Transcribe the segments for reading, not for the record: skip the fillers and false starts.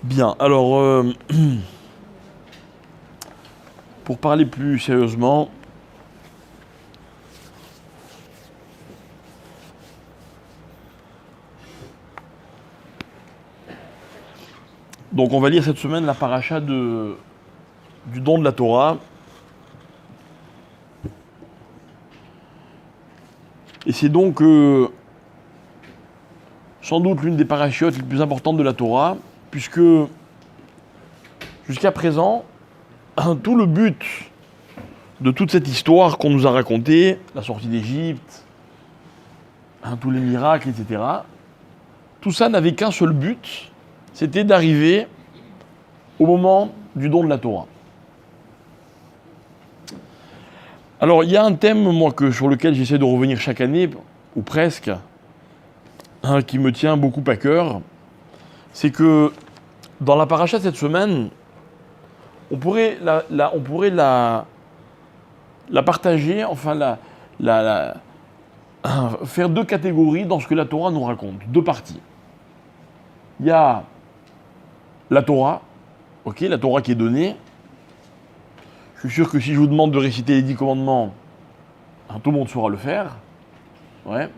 Bien, alors, pour parler plus sérieusement, donc on va lire cette semaine la paracha du don de la Torah. Et c'est donc sans doute l'une des parachiotes les plus importantes de la Torah, puisque jusqu'à présent, tout le but de toute cette histoire qu'on nous a racontée, la sortie d'Égypte, tous les miracles, etc., tout ça n'avait qu'un seul but, c'était d'arriver au moment du don de la Torah. Alors, il y a un thème, moi, sur lequel j'essaie de revenir chaque année, ou presque, qui me tient beaucoup à cœur, c'est que dans la paracha de cette semaine, on pourrait la partager, enfin faire deux catégories dans ce que la Torah nous raconte, deux parties. Il y a la Torah, ok, la Torah qui est donnée. Je suis sûr que si je vous demande de réciter les 10 commandements, tout le monde saura le faire. Ouais.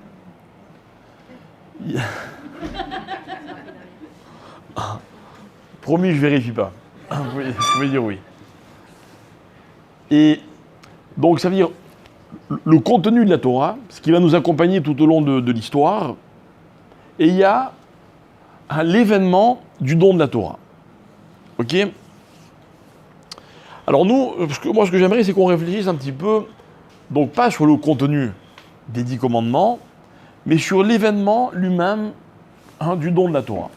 Promis, je vérifie pas. Vous pouvez dire oui. Et donc, ça veut dire le contenu de la Torah, ce qui va nous accompagner tout au long de l'histoire. Et il y a l'événement du don de la Torah. Ok ? Alors nous, moi ce que j'aimerais, c'est qu'on réfléchisse un petit peu, donc pas sur le contenu des 10 commandements, mais sur l'événement lui-même du don de la Torah.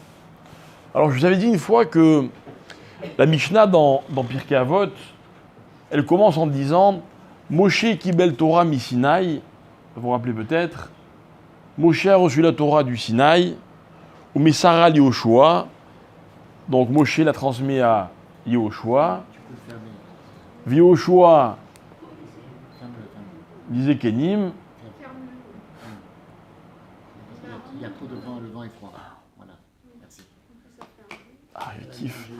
Alors je vous avais dit une fois que la Mishnah dans Pirkei Avot, elle commence en disant « Moshe kibel Torah mi Sinaï », vous vous rappelez peut-être, « Moshe a reçu la Torah du Sinaï » ou « Mesara Yehoshua », donc Moshe la transmet à Yehoshua. Yehoshua disait Kenim. Il y a trop de vent, le vent est froid. Voilà, merci. Ah, je kiffe.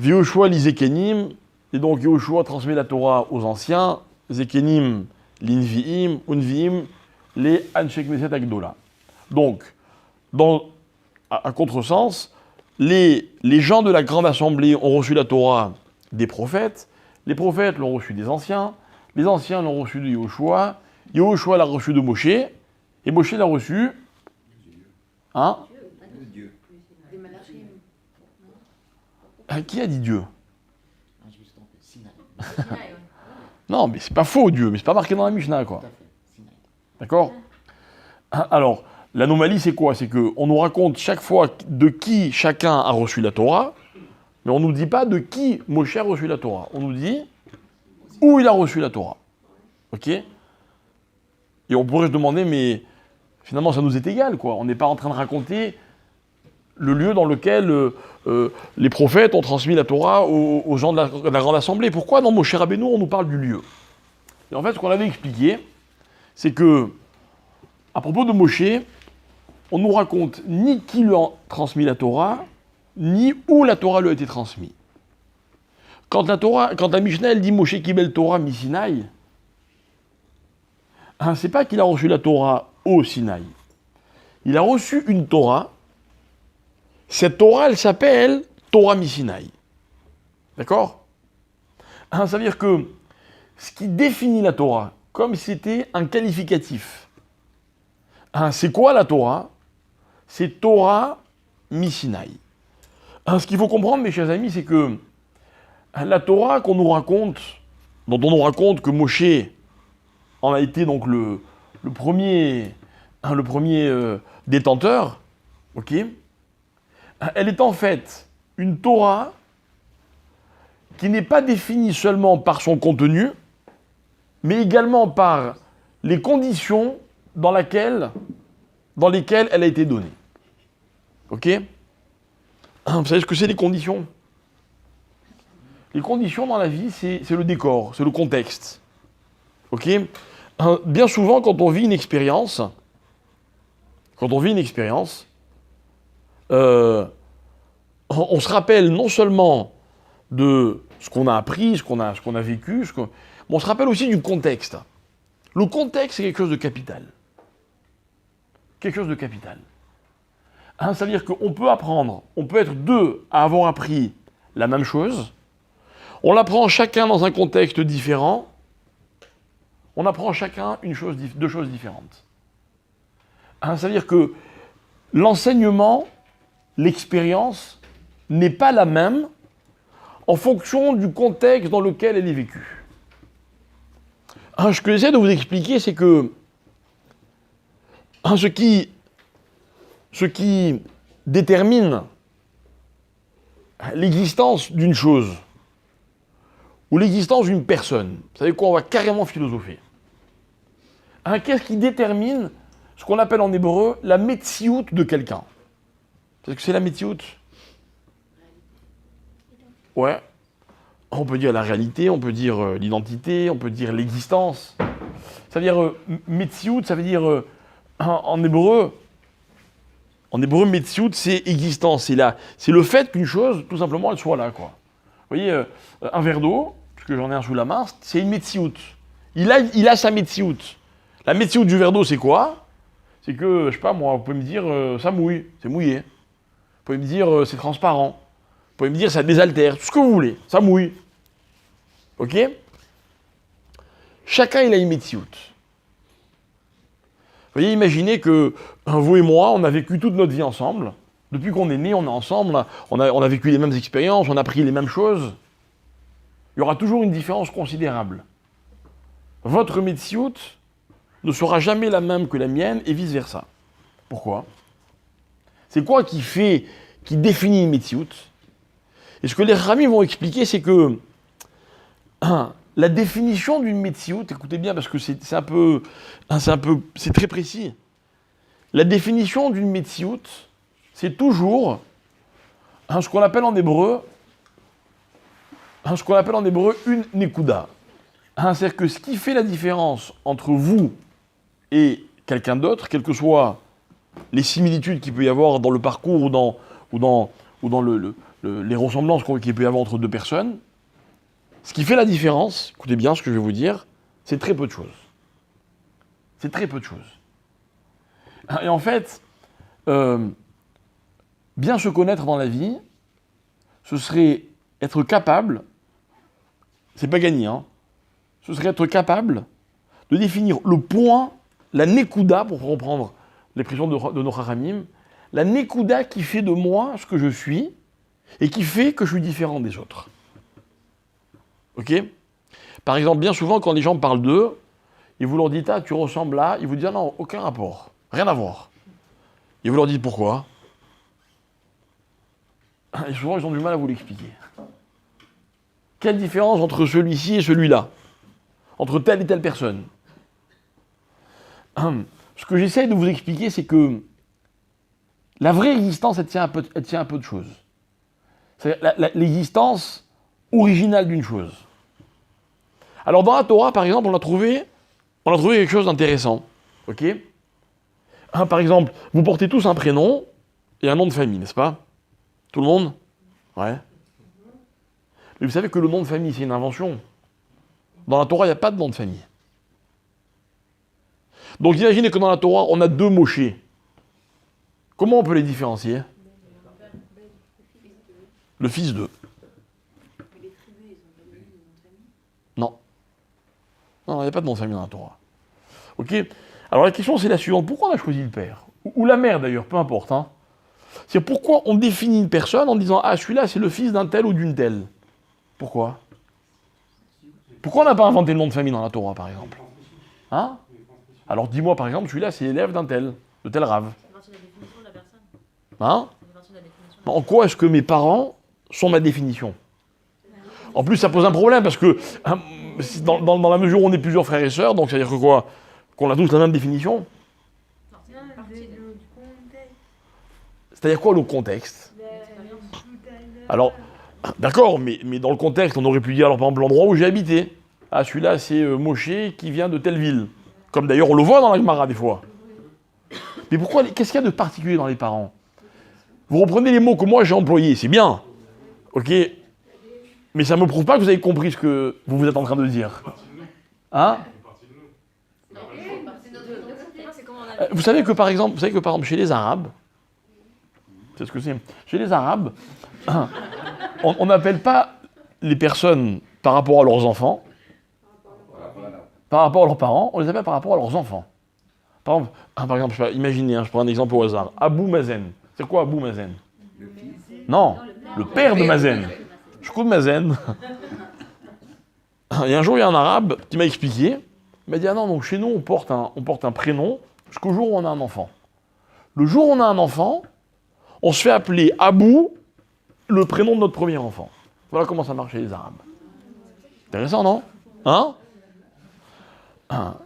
Yehoshua lisait Kenim, et donc Yehoshua transmet la Torah aux anciens, Zekenim l'Inviim, Unviim, les Anshek Meset Agdola. Donc, à contresens, les gens de la grande assemblée ont reçu la Torah des prophètes, les prophètes l'ont reçu des anciens, les anciens l'ont reçu de Yehoshua, Yehoshua l'a reçu de Moshe, et Moshe l'a reçu... Hein ? Dieu. Qui a dit Dieu ? Ah, je me suis trompé. Sinaï. Non, mais c'est pas faux, Dieu, mais c'est pas marqué dans la Mishnah, quoi. Tout à fait. Sinaï. D'accord ? Alors, l'anomalie, c'est quoi ? C'est qu'on nous raconte chaque fois de qui chacun a reçu la Torah, mais on ne nous dit pas de qui Moshe a reçu la Torah. On nous dit où il a reçu la Torah. Ok ? Et on pourrait se demander, mais finalement, ça nous est égal, quoi. On n'est pas en train de raconter le lieu dans lequel les prophètes ont transmis la Torah aux gens de la grande assemblée. Pourquoi dans Moshe Rabbeinu, on nous parle du lieu ? Et en fait, ce qu'on avait expliqué, c'est que, à propos de Moshe, on nous raconte ni qui lui a transmis la Torah, ni où la Torah lui a été transmise. Quand la Mishnah elle dit Moshe kibel Torah mi Sinaï, c'est pas qu'il a reçu la Torah au Sinaï. Il a reçu une Torah. Cette Torah, elle s'appelle Torah mi Sinaï. D'accord ? Ça veut dire que ce qui définit la Torah, comme si c'était un qualificatif, c'est quoi la Torah ? C'est Torah mi Sinaï. Ce qu'il faut comprendre, mes chers amis, c'est que la Torah qu'on nous raconte, dont on nous raconte que Moshe en a été donc le premier détenteur, ok ? Elle est en fait une Torah qui n'est pas définie seulement par son contenu, mais également par les conditions dans lesquelles elle a été donnée. Ok ? Vous savez ce que c'est les conditions ? Les conditions dans la vie, c'est le décor, c'est le contexte. Ok ? Bien souvent, quand on vit une expérience, quand on vit une expérience, on se rappelle non seulement de ce qu'on a appris, ce qu'on a vécu, mais on se rappelle aussi du contexte. Le contexte, c'est quelque chose de capital. Quelque chose de capital. Hein, ça veut dire qu'on peut apprendre, on peut être deux à avoir appris la même chose, on l'apprend chacun dans un contexte différent, on apprend chacun deux choses différentes. Hein, ça veut dire que l'enseignement, l'expérience, n'est pas la même en fonction du contexte dans lequel elle est vécue. Hein, ce que j'essaie de vous expliquer, c'est que ce qui détermine l'existence d'une chose ou l'existence d'une personne, vous savez quoi, on va carrément philosopher. Hein, qu'est-ce qui détermine ce qu'on appelle en hébreu la metsiout de quelqu'un? Vous savez ce que c'est la metsiout? Ouais. On peut dire la réalité, on peut dire l'identité, on peut dire l'existence. Ça veut dire metsiout, ça veut dire en hébreu, metsiout, c'est existence. C'est le fait qu'une chose, tout simplement, elle soit là, quoi. Vous voyez, un verre d'eau, parce que j'en ai un sous la main, c'est une metsiout. Il a sa metsiout. La metsiout du verre d'eau, c'est quoi? C'est que, je sais pas moi, vous pouvez me dire, ça mouille, c'est mouillé. Vous pouvez me dire, c'est transparent. Vous pouvez me dire, ça désaltère, tout ce que vous voulez, ça mouille. Ok? Chacun, il a une metsiout. Vous voyez, imaginez que vous et moi, on a vécu toute notre vie ensemble. Depuis qu'on est né, on est ensemble, on a vécu les mêmes expériences, on a appris les mêmes choses. Il y aura toujours une différence considérable. Votre metsiout ne sera jamais la même que la mienne et vice-versa. Pourquoi? C'est quoi qui définit une metsiout? Et ce que les Rami vont expliquer, c'est que la définition d'une metsiout, écoutez bien parce que c'est très précis. La définition d'une metsiout, c'est toujours ce qu'on appelle en hébreu une nekuda. C'est-à-dire que ce qui fait la différence entre vous et quelqu'un d'autre, quelles que soient les similitudes qu'il peut y avoir dans le parcours ou dans les ressemblances qu'il peut y avoir entre deux personnes, ce qui fait la différence, écoutez bien ce que je vais vous dire, c'est très peu de choses. C'est très peu de choses. Et en fait, bien se connaître dans la vie, ce serait être capable, c'est pas gagné, ce serait être capable de définir le point, la nekuda, pour reprendre l'expression de nos haramim, la nekuda qui fait de moi ce que je suis et qui fait que je suis différent des autres. Ok? Par exemple, bien souvent, quand les gens parlent d'eux, et vous leur dites « Ah, tu ressembles à… » Ils vous disent « Ah non, aucun rapport, rien à voir. » Et vous leur dites « Pourquoi ?» Et souvent, ils ont du mal à vous l'expliquer. Quelle différence entre celui-ci et celui-là? Entre telle et telle personne? Ce que j'essaye de vous expliquer, c'est que la vraie existence, elle tient un peu de choses. C'est l'existence originale d'une chose. Alors dans la Torah, par exemple, on a trouvé quelque chose d'intéressant. Ok? Par exemple, vous portez tous un prénom et un nom de famille, n'est-ce pas? Tout le monde? Ouais. Mais vous savez que le nom de famille, c'est une invention. Dans la Torah, il n'y a pas de nom de famille. Donc imaginez que dans la Torah, on a deux Moshe. Comment on peut les différencier? Le fils d'eux. Non. Non, il n'y a pas de nom de famille dans la Torah. Ok? Alors la question c'est la suivante. Pourquoi on a choisi le père? Ou la mère d'ailleurs, peu importe. C'est pourquoi on définit une personne en disant « Ah, celui-là, c'est le fils d'un tel ou d'une telle. » Pourquoi? Pourquoi on n'a pas inventé le nom de famille dans la Torah, par exemple? Alors dis-moi, par exemple, celui-là, c'est l'élève d'un tel, de tel rave. C'est partie de la définition de la personne. C'est partie de la définition de la En quoi est-ce que mes parents sont ma définition? En plus, ça pose un problème, parce que dans la mesure où on est plusieurs frères et sœurs, donc ça veut dire que quoi? Qu'on a tous la même définition? Non, c'est une partie de C'est-à-dire quoi le contexte? Alors, d'accord, mais dans le contexte, on aurait pu dire, alors, par exemple, l'endroit où j'ai habité. Ah, celui-là, c'est Moshe qui vient de telle ville. Comme d'ailleurs, on le voit dans la Gemara des fois. Mais pourquoi, qu'est-ce qu'il y a de particulier dans les parents? Vous reprenez les mots que moi j'ai employés, c'est bien. Ok? Mais ça ne me prouve pas que vous avez compris ce que vous êtes en train de dire. Hein? Vous savez que par exemple, chez les Arabes, c'est ce que c'est. Chez les Arabes, on n'appelle pas les personnes par rapport à leurs enfants, par rapport à leurs parents, on les appelle par rapport à leurs enfants. Par exemple, je sais pas, imaginez, je prends un exemple au hasard. Abou Mazen. C'est quoi Abou Mazen? Non, le père de Mazen. Je coupe Mazen. Et un jour, il y a un arabe qui m'a expliqué. Il m'a dit, ah non, donc chez nous, on porte un prénom jusqu'au jour où on a un enfant. Le jour où on a un enfant, on se fait appeler Abou, le prénom de notre premier enfant. Voilà comment ça marche chez les Arabes. Intéressant, non? Hein? Alors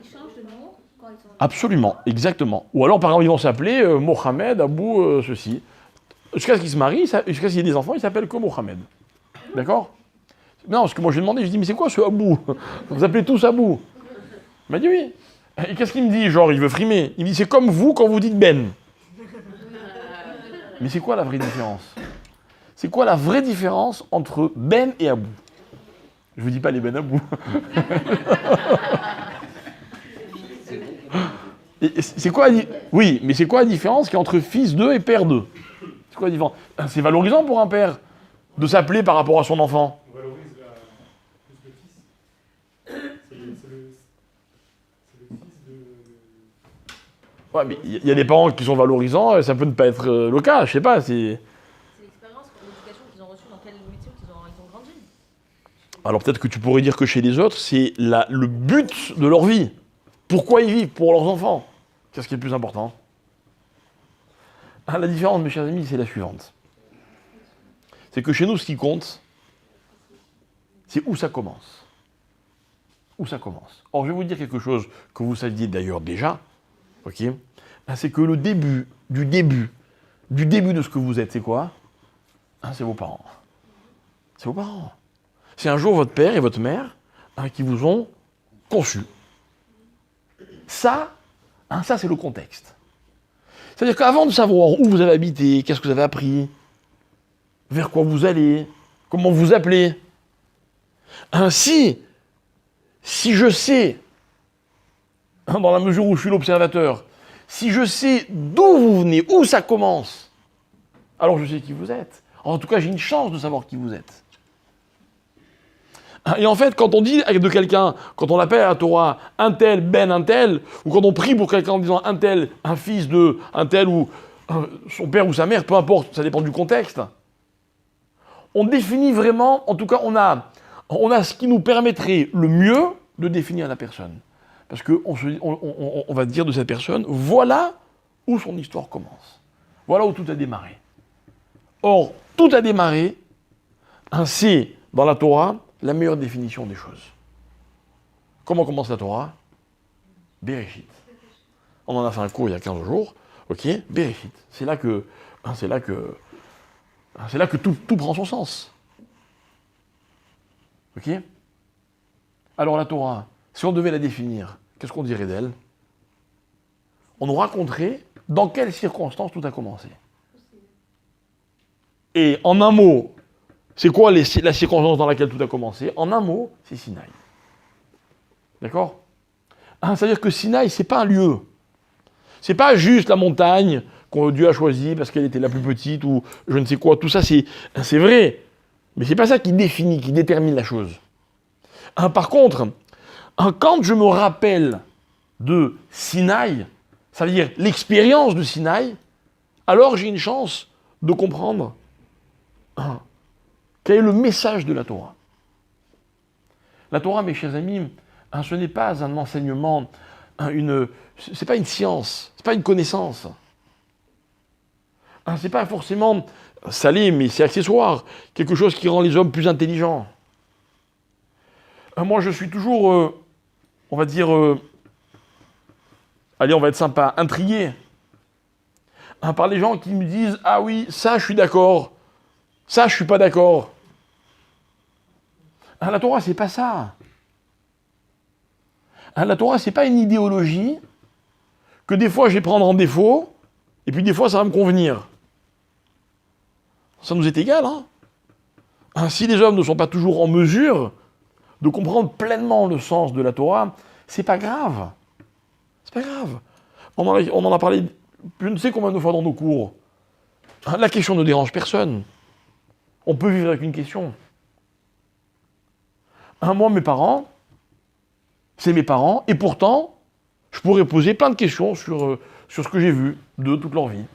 ils changent de nom quand ils sont... Absolument, exactement. Ou alors, par exemple, ils vont s'appeler Mohamed, Abou, ceci. Jusqu'à ce qu'ils se marient, jusqu'à ce qu'il y ait des enfants, ils s'appellent que Mohamed. D'accord? Non, parce que moi, j'ai demandé, je dis, mais c'est quoi ce Abou? Vous appelez tous Abou? Il m'a dit oui. Et qu'est-ce qu'il me dit? Genre, il veut frimer. Il me dit, c'est comme vous quand vous dites Ben. Mais c'est quoi la vraie différence? C'est quoi la vraie différence entre Ben et Abou? Je vous dis pas les Ben Abou. C'est quoi Oui, mais c'est quoi la différence qu'il y a entre fils d'eux et père d'eux? C'est quoi la différence? C'est valorisant pour un père de s'appeler par rapport à son enfant. On valorise plus le fils. C'est le fils de... Ouais, mais il y a des parents qui sont valorisants, ça peut ne pas être le cas, je sais pas, c'est... C'est l'expérience, l'éducation qu'ils ont reçue, dans quel métier ils ont grandi. Alors peut-être que tu pourrais dire que chez les autres, c'est le but de leur vie. Pourquoi ils vivent? Pour leurs enfants. Qu'est-ce qui est le plus important? La différence, mes chers amis, c'est la suivante. C'est que chez nous, ce qui compte, c'est où ça commence. Où ça commence. Or, je vais vous dire quelque chose que vous saviez d'ailleurs déjà, ok? C'est que le début de ce que vous êtes, c'est quoi? C'est vos parents. C'est vos parents. C'est un jour votre père et votre mère qui vous ont conçu. Ça, c'est le contexte. C'est-à-dire qu'avant de savoir où vous avez habité, qu'est-ce que vous avez appris, vers quoi vous allez, comment vous appelez, si je sais, dans la mesure où je suis l'observateur, si je sais d'où vous venez, où ça commence, alors je sais qui vous êtes. En tout cas, j'ai une chance de savoir qui vous êtes. Et en fait, quand on dit de quelqu'un, quand on appelle à la Torah un tel, ben un tel, ou quand on prie pour quelqu'un en disant un tel, un fils de un tel, ou son père ou sa mère, peu importe, ça dépend du contexte, on définit vraiment, en tout cas, on a ce qui nous permettrait le mieux de définir la personne. Parce qu'on va dire de cette personne, voilà où son histoire commence. Voilà où tout a démarré. Or, tout a démarré, c'est, dans la Torah, la meilleure définition des choses. Comment commence la Torah? Bereshit. On en a fait un cours il y a 15 jours. Ok? Bereshit. C'est là que tout prend son sens. Ok? Alors la Torah, si on devait la définir, qu'est-ce qu'on dirait d'elle? On nous raconterait dans quelles circonstances tout a commencé. Et en un mot, c'est quoi la circonstance dans laquelle tout a commencé? En un mot, c'est Sinaï. D'accord? C'est-à-dire que Sinaï, c'est pas un lieu. C'est pas juste la montagne que Dieu a choisie parce qu'elle était la plus petite ou je ne sais quoi. Tout ça, c'est vrai. Mais c'est pas ça qui définit, qui détermine la chose. Par contre, quand je me rappelle de Sinaï, ça veut dire l'expérience de Sinaï, alors j'ai une chance de comprendre quel est le message de la Torah. La Torah, mes chers amis, ce n'est pas un enseignement, c'est pas une science, c'est pas une connaissance. C'est pas forcément salé, mais c'est accessoire, quelque chose qui rend les hommes plus intelligents. Moi, je suis toujours, on va dire, allez, on va être sympa, intrigué par les gens qui me disent « Ah oui, ça, je suis d'accord. Ça, je suis pas d'accord. » La Torah, c'est pas ça. La Torah, c'est pas une idéologie que des fois je vais prendre en défaut, et puis des fois ça va me convenir. Ça nous est égal, hein. Si les hommes ne sont pas toujours en mesure de comprendre pleinement le sens de la Torah, c'est pas grave. C'est pas grave. On en a parlé je ne sais combien de fois dans nos cours. La question ne dérange personne. On peut vivre avec une question. Moi, mes parents, c'est mes parents, et pourtant, je pourrais poser plein de questions sur ce que j'ai vu de toute leur vie.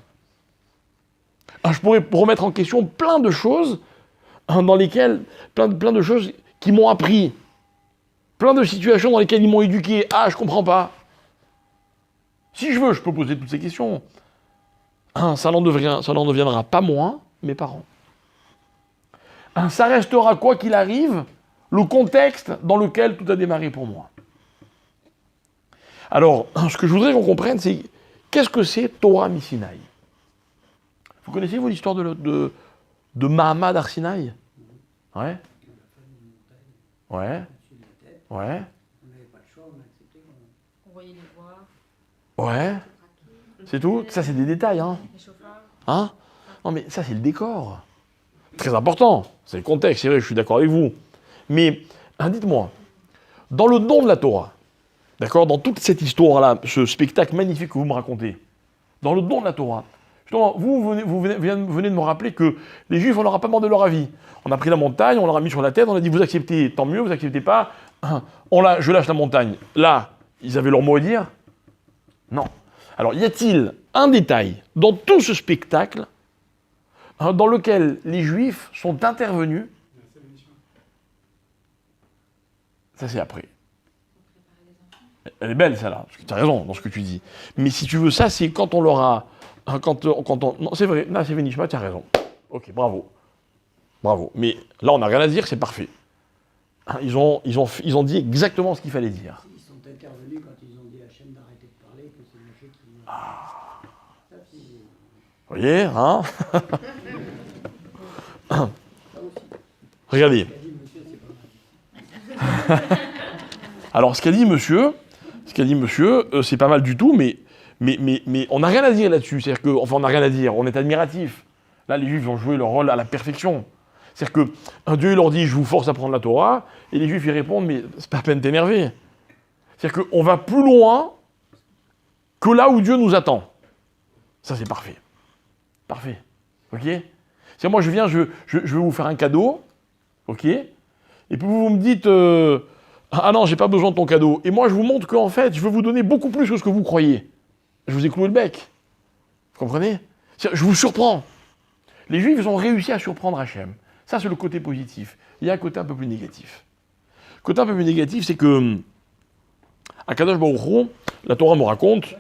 Je pourrais remettre en question plein de choses dans lesquelles, plein de choses qui m'ont appris, plein de situations dans lesquelles ils m'ont éduqué. Ah, je comprends pas. Si je veux, je peux poser toutes ces questions. Ça n'en deviendra pas moins mes parents. Ça restera, quoi qu'il arrive, le contexte dans lequel tout a démarré pour moi. Alors, ce que je voudrais qu'on comprenne, c'est qu'est-ce que c'est Torah Misinaï? Vous connaissez, vous, l'histoire de Mahamad Arsinaï? Ouais. Ouais. Ouais. On voyait les voix, Ouais. C'est tout? Ça, c'est des détails, hein? les chauffards. Hein? Non, mais ça, c'est le décor. Très important. C'est le contexte, c'est vrai, je suis d'accord avec vous. Mais, dites-moi, dans le don de la Torah, d'accord, dans toute cette histoire-là, ce spectacle magnifique que vous me racontez, dans le don de la Torah, justement, vous venez de me rappeler que les Juifs, on leur a pas demandé leur avis. On a pris la montagne, on leur a mis sur la tête, on a dit, vous acceptez, tant mieux, vous acceptez pas, je lâche la montagne. Là, ils avaient leur mot à dire? Non. Alors, y a-t-il un détail dans tout ce spectacle dans lequel les Juifs sont intervenus? Ça, c'est après. Elle est belle, celle-là, parce que tu as raison dans ce que tu dis. Mais si tu veux, ça, c'est quand on leur a... non, c'est vrai, là, c'est Vénishma, tu as raison. Ok, bravo. Bravo. Mais là, on n'a rien à dire, c'est parfait. Ils ont dit exactement ce qu'il fallait dire. Ils sont intervenus quand ils ont dit à Hachem d'arrêter de parler, que c'est Moshe qui... Vous voyez, hein? Regardez. Alors, ce qu'a dit monsieur, c'est pas mal du tout, mais on n'a rien à dire là-dessus. C'est-à-dire que, enfin, on n'a rien à dire, on est admiratif. Là, les Juifs ont joué leur rôle à la perfection. C'est-à-dire que Dieu il leur dit, je vous force à prendre la Torah, et les Juifs y répondent, mais c'est pas la peine de t'énerver. C'est-à-dire qu'on va plus loin que là où Dieu nous attend. Ça, c'est parfait. Parfait. Ok? C'est moi, je viens, je vais vous faire un cadeau, ok? Et puis vous me dites, ah non, j'ai pas besoin de ton cadeau. Et moi, je vous montre qu'en fait, je veux vous donner beaucoup plus que ce que vous croyez. Je vous ai cloué le bec. Vous comprenez? Je vous surprends. Les Juifs, ils ont réussi à surprendre Hachem. Ça, c'est le côté positif. Il y a un côté un peu plus négatif. Le côté un peu plus négatif, c'est que à Kadosh Baruch Hu, la Torah me raconte,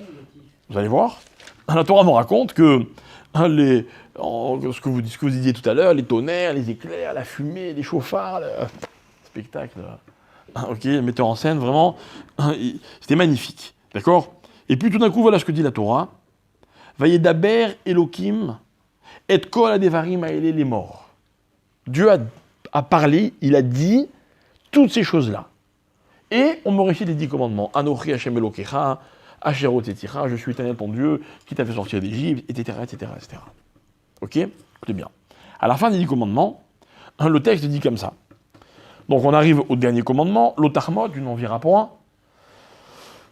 vous allez voir, la Torah me raconte que ce que vous disiez tout à l'heure, les tonnerres, les éclairs, la fumée, les chauffards, le spectacle, ok, le metteur en scène, vraiment, c'était magnifique, d'accord? Et puis tout d'un coup, voilà ce que dit la Torah, Vayedaber Elohim et kol adevarim haele les morts. Dieu a parlé, il a dit toutes ces choses-là. Et on me récite les 10 commandements. Anochi Hashem Elokecha, Asherot Etira, je suis éternel ton Dieu, qui t'a fait sortir d'Égypte, etc., etc., etc. Ok? Écoutez bien. À la fin des 10 commandements, le texte dit comme ça. Donc on arrive au dernier commandement, l'Otachmot, tu n'en viras point.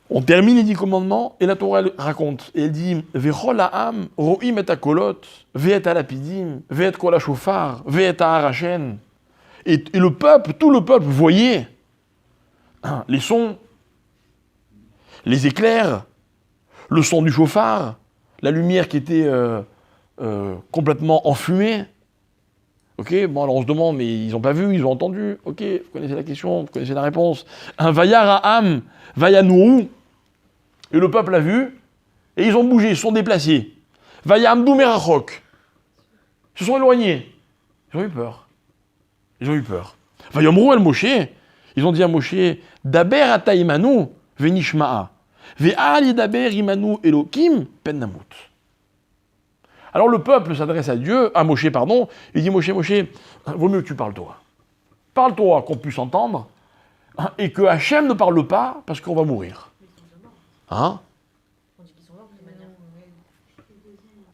On termine les 10 commandements, et la Torah elle raconte, et elle dit Vechol ha'am, ro'im et akolot, ve'et alapidim, ve'et kol ha'shofar, ve'et ha'arachen. Et le peuple, tout le peuple voyait les sons, les éclairs, le son du chauffard, la lumière qui était complètement enfumée. Ok, bon alors on se demande, mais ils n'ont pas vu, ils ont entendu. Ok, vous connaissez la question, vous connaissez la réponse. Un vayar ha'am, vayanou. Et le peuple a vu, et ils ont bougé, ils se sont déplacés. Vayamdou merachok. Ils se sont éloignés. Ils ont eu peur. Ils ont eu peur. Vayomrou el Moshe. Ils ont dit à Moshe, Daber ata imanu venishma'a. Ve'al yedaber imanu Elokim pennamut. Alors le peuple s'adresse à Dieu, à Moshe, pardon, il dit Moshe, vaut mieux que tu parles toi. Parle toi, qu'on puisse entendre, et que Hachem ne parle pas, parce qu'on va mourir. Hein? On dit qu'ils sont morts.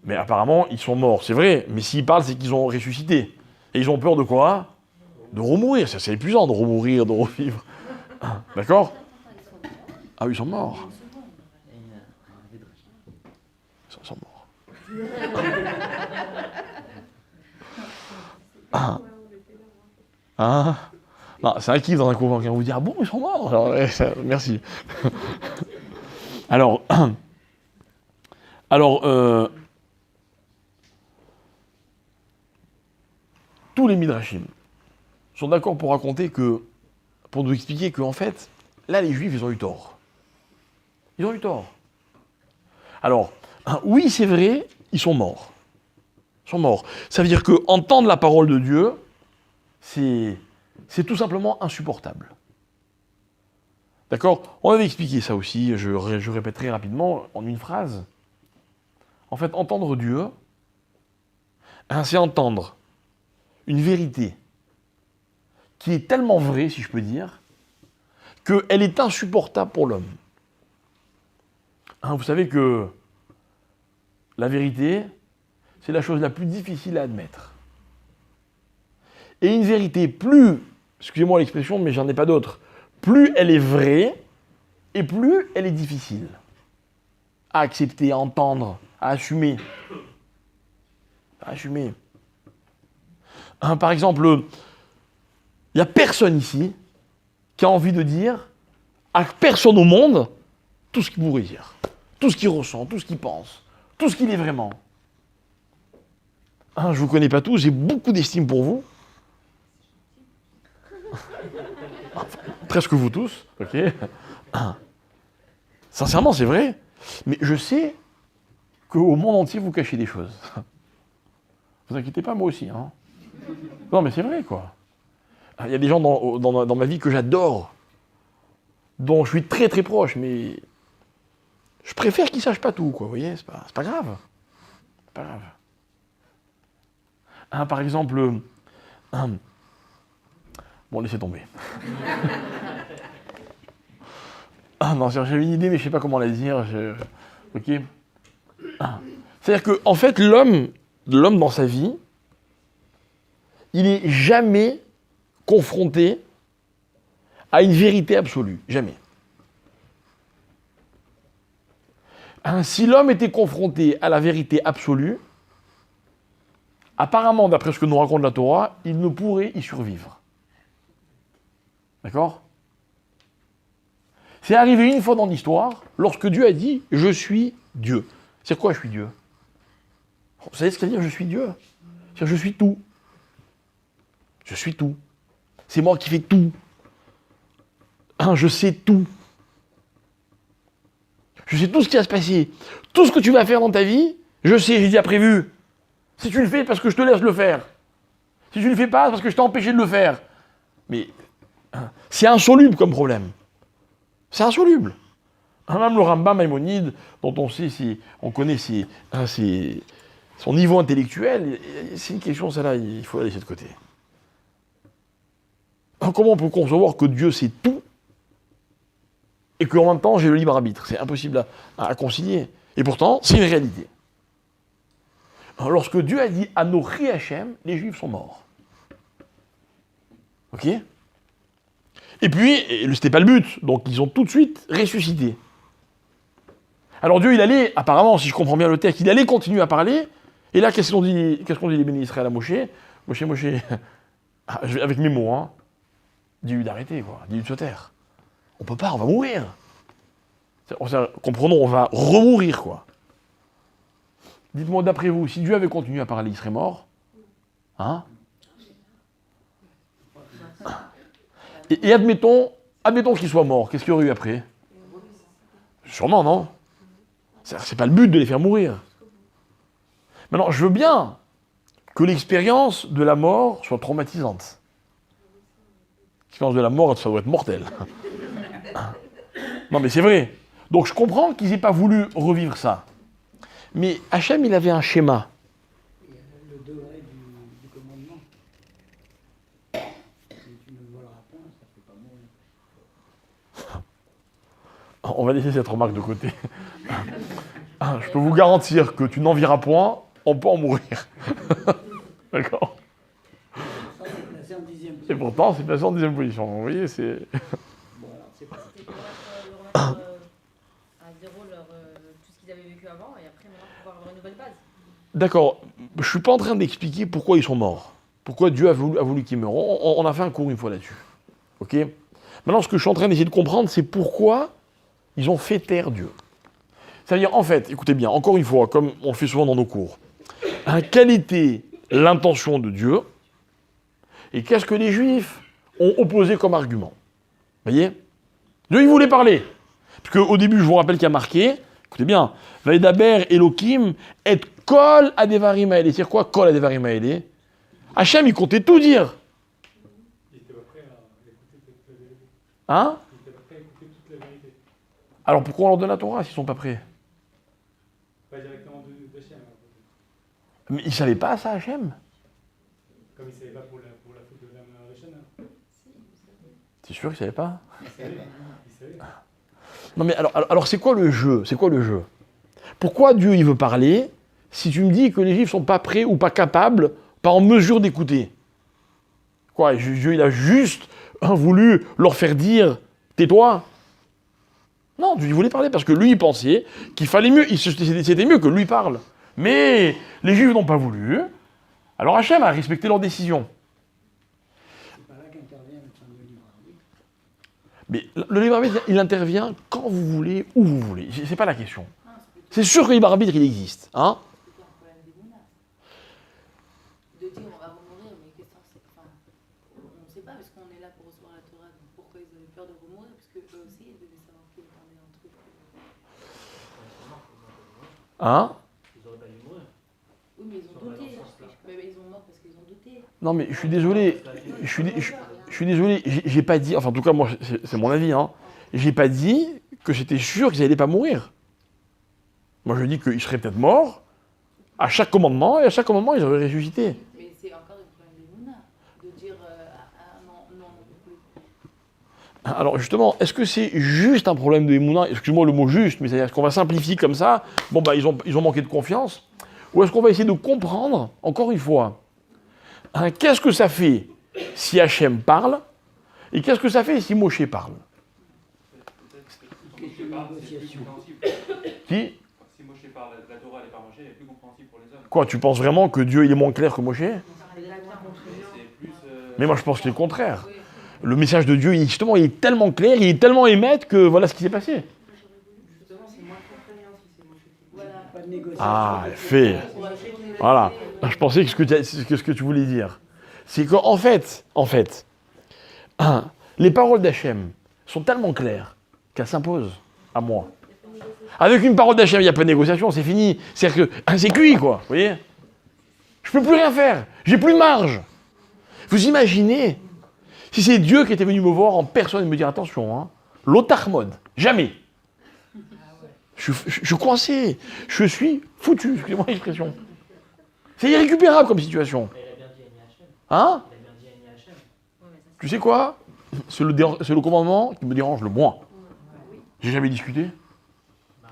Mais apparemment, ils sont morts, c'est vrai. Mais s'ils parlent, c'est qu'ils ont ressuscité. Et ils ont peur de quoi? De remourir. Ça, c'est épuisant de remourir, de revivre. D'accord? Ah oui, ils sont morts. Ils sont morts. Ah. Non, c'est un kiff dans un couvent. Quand on vous dit, ah bon, ils sont morts. Alors, merci. Alors, tous les Midrashim sont d'accord pour raconter que, pour nous expliquer qu'en fait, là, les Juifs, ils ont eu tort. Ils ont eu tort. Alors, oui, c'est vrai, ils sont morts. Ils sont morts. Ça veut dire que entendre la parole de Dieu, c'est tout simplement insupportable. D'accord? On avait expliqué ça aussi, je répéterai rapidement en une phrase. En fait, entendre Dieu, c'est entendre une vérité qui est tellement vraie, si je peux dire, qu'elle est insupportable pour l'homme. Vous savez que la vérité, c'est la chose la plus difficile à admettre. Et une vérité plus, excusez-moi l'expression, mais j'en ai pas d'autre, plus elle est vraie, et plus elle est difficile à accepter, à entendre, à assumer. À assumer. Par exemple, il n'y a personne ici qui a envie de dire à personne au monde tout ce qu'il pourrait dire, tout ce qu'il ressent, tout ce qu'il pense, tout ce qu'il est vraiment. Je ne vous connais pas tous, j'ai beaucoup d'estime pour vous. Presque vous tous, ok. Sincèrement, c'est vrai. Mais je sais qu'au monde entier, vous cachez des choses. Vous inquiétez pas, moi aussi. Hein. Non, mais c'est vrai, quoi. Il y a des gens dans ma vie que j'adore, dont je suis très très proche, mais je préfère qu'ils sachent pas tout, quoi. Vous voyez, c'est pas grave. C'est pas grave. Par exemple, bon, laissez tomber. Non, j'avais une idée, mais je sais pas comment la dire. Ok. C'est-à-dire que, en fait, l'homme dans sa vie, il n'est jamais confronté à une vérité absolue. Jamais. Si l'homme était confronté à la vérité absolue, apparemment, d'après ce que nous raconte la Torah, il ne pourrait y survivre. D'accord? C'est arrivé une fois dans l'histoire, lorsque Dieu a dit « Je suis Dieu ». C'est quoi « Je suis Dieu » ? Vous savez ce que ça veut dire « Je suis Dieu » ? C'est-à-dire « Je suis tout ». Je suis tout. C'est moi qui fais tout. Je sais tout. Je sais tout ce qui va se passer. Tout ce que tu vas faire dans ta vie, je sais, j'ai déjà prévu. Si tu le fais, c'est parce que je te laisse le faire. Si tu ne le fais pas, c'est parce que je t'ai empêché de le faire. Mais c'est insoluble comme problème. C'est insoluble. Même le Rambam Maïmonide, dont on connaît son niveau intellectuel, c'est une question, celle-là, il faut la laisser de côté. Comment on peut concevoir que Dieu sait tout et qu'en même temps j'ai le libre arbitre? C'est impossible à concilier. Et pourtant, c'est une réalité. Lorsque Dieu a dit « Anochi Hachem », les Juifs sont morts. Ok? Et puis, c'était pas le but, donc ils ont tout de suite ressuscité. Alors Dieu, il allait, apparemment, si je comprends bien le texte, il allait continuer à parler, et là, qu'est-ce qu'on dit les bénis Israël à Moshe, avec mes mots, hein, dis-lui d'arrêter, quoi, dis-lui de se taire. On peut pas, on va mourir. Comprenons, on va remourir, quoi. Dites-moi, d'après vous, si Dieu avait continué à parler, il serait mort? Hein? Et admettons qu'il soit mort, qu'est-ce qu'il y aurait eu après? Sûrement, non? C'est pas le but de les faire mourir. Maintenant, je veux bien que l'expérience de la mort soit traumatisante. L'expérience de la mort, ça doit être mortel. Non, mais c'est vrai. Donc je comprends qu'ils n'aient pas voulu revivre ça. Mais Hachem, il avait un schéma. Il y a le degré du commandement. Si tu ne voleras pas, ça ne fait pas mourir. On va laisser cette remarque de côté. Je peux vous garantir que tu n'en vivras point, on peut en mourir. D'accord? Ça, c'est placé en 10e. Et pourtant, c'est placé en 10e position. Vous voyez, c'est... Bon, alors, c'est pas... C'était pour remettre à zéro tout ce qu'ils avaient vécu avant et après maintenant pouvoir avoir une nouvelle base. D'accord, je suis pas en train d'expliquer pourquoi ils sont morts. Pourquoi Dieu a voulu qu'ils meurent. On a fait un cours une fois là-dessus. Ok? Maintenant, ce que je suis en train d'essayer de comprendre, c'est pourquoi ils ont fait taire Dieu. Ça veut dire, en fait, écoutez bien, encore une fois, comme on le fait souvent dans nos cours, quelle était l'intention de Dieu et qu'est-ce que les Juifs ont opposé comme argument? Vous voyez? Dieu, il voulait parler. Parce qu'au début, je vous rappelle qu'il y a marqué, écoutez bien, Vaïdaber Elohim et Kol Adevarim Haele. C'est quoi Kol Adevarim Haele? Hachem, il comptait tout dire. Il était pas prêt à écouter toute la vérité. Hein? Il était pas prêt à écouter toute la vérité. Alors pourquoi on leur donne la Torah s'ils sont pas prêts? Pas directement d'Hachem. Mais ils savaient pas ça, Hachem? Comme il savait pas pour la faute de l'âme Rachana. C'est sûr qu'ils savaient pas? Il savait. Non mais alors c'est quoi le jeu? C'est quoi le jeu? Pourquoi Dieu il veut parler si tu me dis que les Juifs sont pas prêts ou pas capables, pas en mesure d'écouter? Quoi, Dieu il a juste voulu leur faire dire tais-toi? Non, Dieu il voulait parler parce que lui il pensait qu'il fallait mieux, c'était mieux que lui parle. Mais les Juifs n'ont pas voulu, alors Hachem a respecté leur décision. C'est pas là qu'intervient le fameux libre arbitre. Mais le libre arbitre, il intervient quand vous voulez, où vous voulez. C'est pas la question. C'est sûr que le libre arbitre, il existe. Hein? C'est plutôt un problème des mounas. De dire on va remourir, mais qu'est-ce que c'est? Enfin, on ne sait pas, parce qu'on est là pour recevoir la Torah, donc pourquoi ils avaient peur de remourir? Parce qu'eux aussi, ils devaient savoir qu'ils entendaient un truc. Hein? Ils auraient pas dû mourir. Oui, mais ils ont douté. Mais ils ont mort parce qu'ils ont douté. Non, mais je suis désolé. Je suis désolé. J'ai pas dit. Enfin, en tout cas, moi, c'est mon avis. Hein. J'ai pas dit que j'étais sûr qu'ils n'allaient pas mourir. Moi, je dis qu'ils seraient peut-être morts à chaque commandement et à chaque commandement, ils auraient ressuscité. Mais c'est encore un problème des mounas. De dire non, non, on ne peut plus. Alors, justement, est-ce que c'est juste un problème de Emouna? Excuse-moi le mot juste, mais c'est-à-dire qu'on va simplifier comme ça. Bon, bah, ils ont manqué de confiance. Ou est-ce qu'on va essayer de comprendre, encore une fois, qu'est-ce que ça fait si Hachem parle et qu'est-ce que ça fait si Moshe parle? Question de négociation. Qui? Si Moshe parle, la Torah n'est pas mangée, elle est plus compréhensible pour les hommes. Quoi, tu penses vraiment que Dieu il est moins clair que Moshe? C'est plus. Mais moi je pense que c'est le contraire. Le message de Dieu, justement, il est tellement clair, il est tellement émettre que voilà ce qui s'est passé. Justement, c'est moins contraignant si c'est Moshe qui voilà. Pas de négociation. Ah, fait. Voilà. Je pensais que ce que tu voulais dire. C'est qu'en fait, les paroles d'Hachem sont tellement claires qu'elles s'imposent à moi. Avec une parole d'Hachem, il n'y a pas de négociation, c'est fini. C'est-à-dire que c'est cuit, quoi. Vous voyez? Je peux plus rien faire. J'ai plus de marge. Vous imaginez si c'est Dieu qui était venu me voir en personne et me dire attention, hein, l'otachmod, jamais. Je suis coincé. Je suis foutu, excusez-moi l'expression. C'est irrécupérable comme situation. Mais il a bien dit Ani Hachem. Hein? Il a bien dit Ani Hachem. Tu sais quoi? C'est le commandement qui me dérange le moins. J'ai jamais discuté.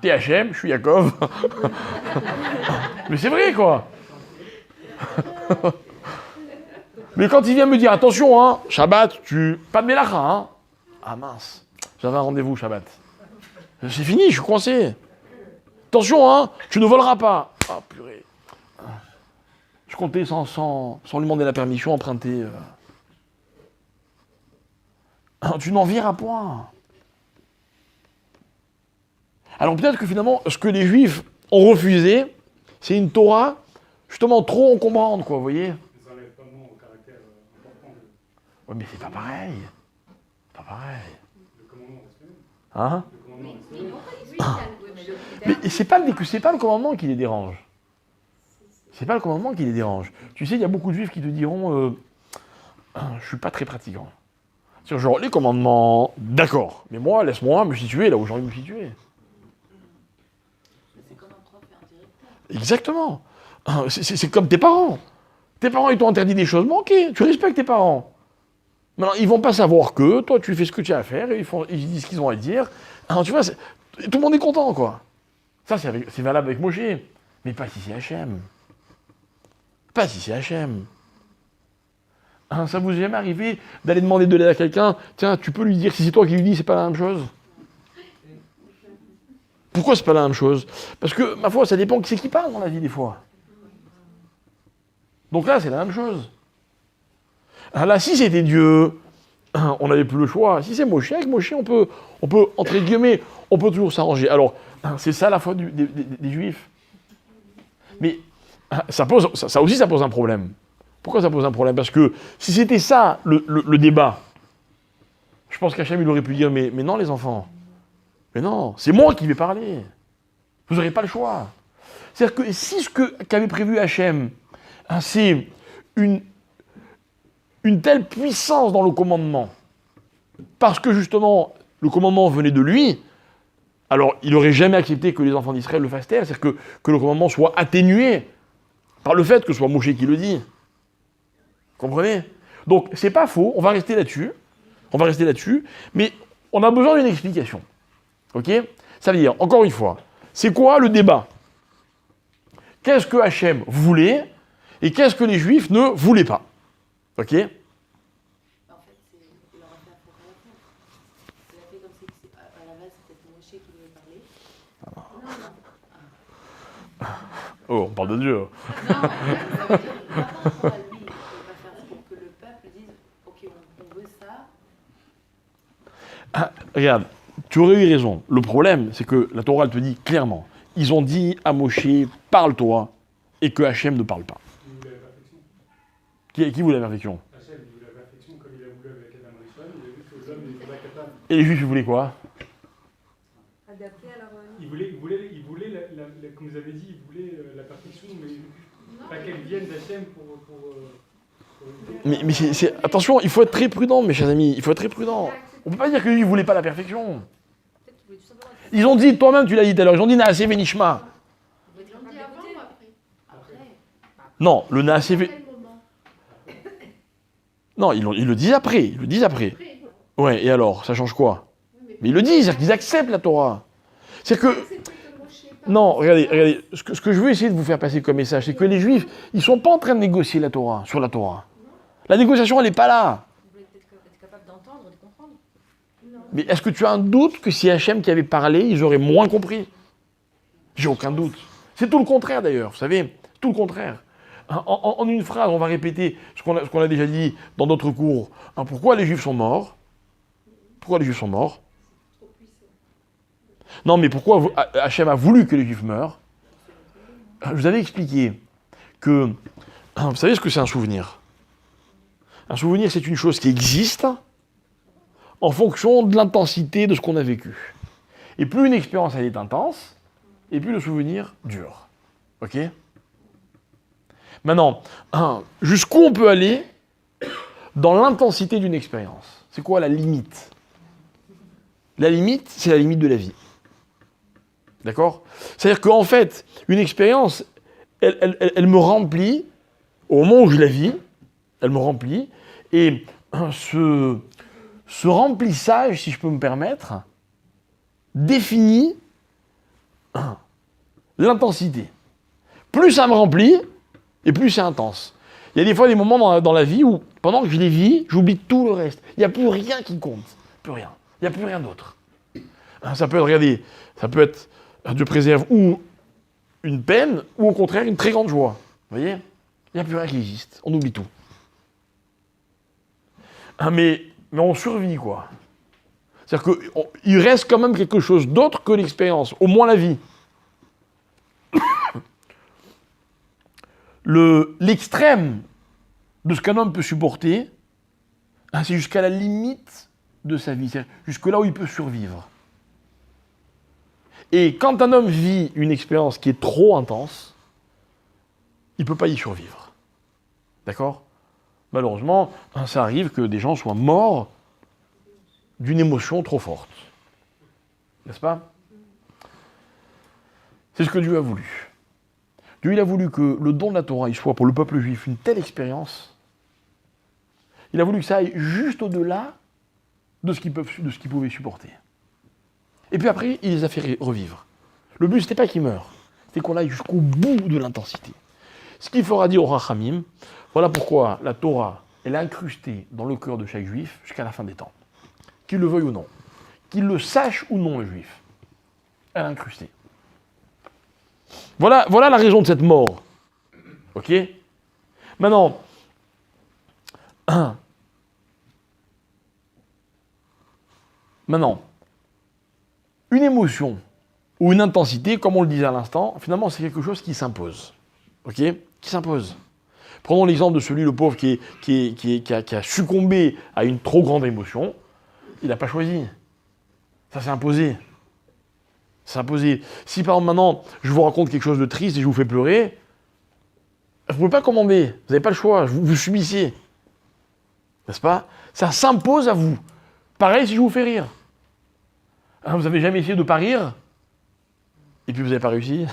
T'es Hachem, je suis Yaakov. Mais c'est vrai, quoi. Mais quand il vient me dire, attention, hein, Shabbat, pas de mélacha, hein. Ah mince, j'avais un rendez-vous Shabbat. C'est fini, je suis coincé. Attention, hein, tu ne voleras pas. Ah, purée. Je comptais sans lui demander la permission, emprunter. Tu n'en viras point. Alors peut-être que finalement, ce que les Juifs ont refusé, c'est une Torah justement trop encombrante, quoi, vous voyez? Ça enlève pas moins au caractère important Oui, mais c'est pas pareil. Pas pareil. le commandement reste le même. Hein? Le commandement reste le Mais même. non, oui, mais le Mais critère, c'est pas le commandement qui les dérange. C'est pas le commandement qui les dérange. Tu sais, il y a beaucoup de Juifs qui te diront je suis pas très pratiquant. C'est genre, les commandements, d'accord. Mais moi, laisse-moi me situer là où j'ai envie de me situer. C'est comme un prof et un directeur. Exactement. C'est comme tes parents. Tes parents, ils t'ont interdit des choses, mais ok, tu respectes tes parents. Maintenant, ils vont pas savoir que toi, tu fais ce que tu as à faire, et ils disent ce qu'ils ont à dire. Alors, tu vois, tout le monde est content, quoi. Ça, c'est valable avec Moshe. Mais pas si c'est Hachem. Pas si c'est Hachem. Hein, ça vous est jamais arrivé d'aller demander de l'aide à quelqu'un? Tiens, tu peux lui dire, si c'est toi qui lui dis, c'est pas la même chose? Pourquoi c'est pas la même chose? Parce que, ma foi, ça dépend qui c'est qui parle dans la vie, des fois. Donc là, c'est la même chose. Ah, là, si c'était Dieu, on n'avait plus le choix. Si c'est Moshe, avec Moshe, on peut, entre guillemets, on peut toujours s'arranger. Alors, c'est ça la faute des Juifs. Mais ça aussi, ça pose un problème. Pourquoi ça pose un problème? Parce que si c'était ça, le débat, je pense qu'Hachem, il aurait pu dire, mais non, les enfants. Mais non, c'est moi qui vais parler. Vous n'aurez pas le choix. C'est-à-dire que si qu'avait prévu Hachem, c'est une telle puissance dans le commandement, parce que justement, le commandement venait de lui, alors il n'aurait jamais accepté que les enfants d'Israël le fassent taire, c'est-à-dire que le commandement soit atténué par le fait que ce soit Moshe qui le dit. Vous comprenez? Donc, c'est pas faux, on va rester là-dessus, mais on a besoin d'une explication. Ok? Ça veut dire, encore une fois, c'est quoi le débat? Qu'est-ce que Hachem voulait et qu'est-ce que les Juifs ne voulaient pas? Ok? En fait, il leur a fait un faux caractère. Il a fait comme si, à la base, c'était Moshe qui devait parler. Oh, on parle de Dieu. Non, ça veut dire, par rapport à lui, il ne peut pas faire pour que le peuple dise, ok, on veut ça. Ah, regarde, tu aurais eu raison. Le problème, c'est que la Torah, elle te dit clairement, ils ont dit à Moshe, parle-toi, et que Hachem ne parle pas. Il voulait la perfection. Qui voulait la perfection? Hachem, il voulait la perfection comme il a voulu avec Adam Rishon. Il a vu que l'homme n'était pas capable. Et les Juifs, ils voulaient quoi? Adapté à leur... Il voulait comme vous avez dit, il voulait la perfection, mais pas qu'elle vienne d'Hachem pour Mais attention, il faut être très prudent, mes chers amis, il faut être très prudent. On peut pas dire que lui, il voulait pas la perfection. Peut-être qu'ils voulaient tout simplement... Ils ont dit, toi-même, tu l'as dit tout à l'heure, ils ont dit Naaseh Venishma. Ils voulaient leur dégoûter. Après, Non, le Naaseh Non, ils le disent après, Ouais, et alors, ça change quoi? Mais ils le disent, c'est-à-dire qu'ils acceptent la Torah. C'est que... Non, regardez, ce que je veux essayer de vous faire passer comme message, c'est que les Juifs, ils sont pas en train de négocier sur la Torah. La négociation, elle n'est pas là. Ils voulaient peut-être être capables d'entendre, de comprendre. Mais est-ce que tu as un doute que si Hachem qui avait parlé, ils auraient moins compris? J'ai aucun doute. C'est tout le contraire d'ailleurs, vous savez, tout le contraire. En une phrase, on va répéter ce qu'on a déjà dit dans d'autres cours. Pourquoi les Juifs sont morts? Pourquoi les Juifs sont morts? Non, mais pourquoi Hachem a voulu que les Juifs meurent? Je vous avais expliqué que, vous savez ce que c'est un souvenir? Un souvenir, c'est une chose qui existe en fonction de l'intensité de ce qu'on a vécu. Et plus une expérience elle est intense, et plus le souvenir dure. Ok? Maintenant, jusqu'où on peut aller dans l'intensité d'une expérience? C'est quoi la limite? La limite, c'est la limite de la vie. D'accord? C'est-à-dire qu'en fait, une expérience, elle me remplit, au moment où je la vis, elle me remplit, et ce remplissage, si je peux me permettre, définit l'intensité. Plus ça me remplit, et plus c'est intense. Il y a des fois des moments dans la vie où, pendant que je les vis, j'oublie tout le reste. Il n'y a plus rien qui compte. Plus rien. Il n'y a plus rien d'autre. Ça peut être, regardez, ça peut être, Dieu préserve, ou une peine, ou au contraire une très grande joie. Vous voyez? Il n'y a plus rien qui existe. On oublie tout. Mais on survit, quoi. C'est-à-dire qu'il reste quand même quelque chose d'autre que l'expérience, au moins la vie. L'extrême de ce qu'un homme peut supporter, c'est jusqu'à la limite de sa vie, c'est jusque là où il peut survivre. Et quand un homme vit une expérience qui est trop intense, il ne peut pas y survivre. D'accord? Malheureusement, ça arrive que des gens soient morts d'une émotion trop forte. N'est-ce pas? C'est ce que Dieu a voulu. Dieu, il a voulu que le don de la Torah, il soit pour le peuple juif une telle expérience. Il a voulu que ça aille juste au-delà de ce qu'ils pouvaient supporter. Et puis après, il les a fait revivre. Le but, c'était pas qu'il meure. C'était qu'on aille jusqu'au bout de l'intensité. Ce qu'il fera dire au Rachamim, voilà pourquoi la Torah, elle est incrustée dans le cœur de chaque juif jusqu'à la fin des temps. Qu'il le veuille ou non. Qu'il le sache ou non, le juif. Elle est incrustée. Voilà la raison de cette mort. Ok ? Maintenant, une émotion ou une intensité, comme on le disait à l'instant, finalement, c'est quelque chose qui s'impose. Ok ? Qui s'impose. Prenons l'exemple de celui, le pauvre, qui a succombé à une trop grande émotion. Il n'a pas choisi. Ça s'est imposé. Ça s'est imposé. Si par exemple maintenant, je vous raconte quelque chose de triste et je vous fais pleurer, vous ne pouvez pas commander. Vous n'avez pas le choix. Vous subissez. N'est-ce pas ? Ça s'impose à vous. Pareil si je vous fais rire. Vous n'avez jamais essayé de ne pas rire et puis vous n'avez pas réussi.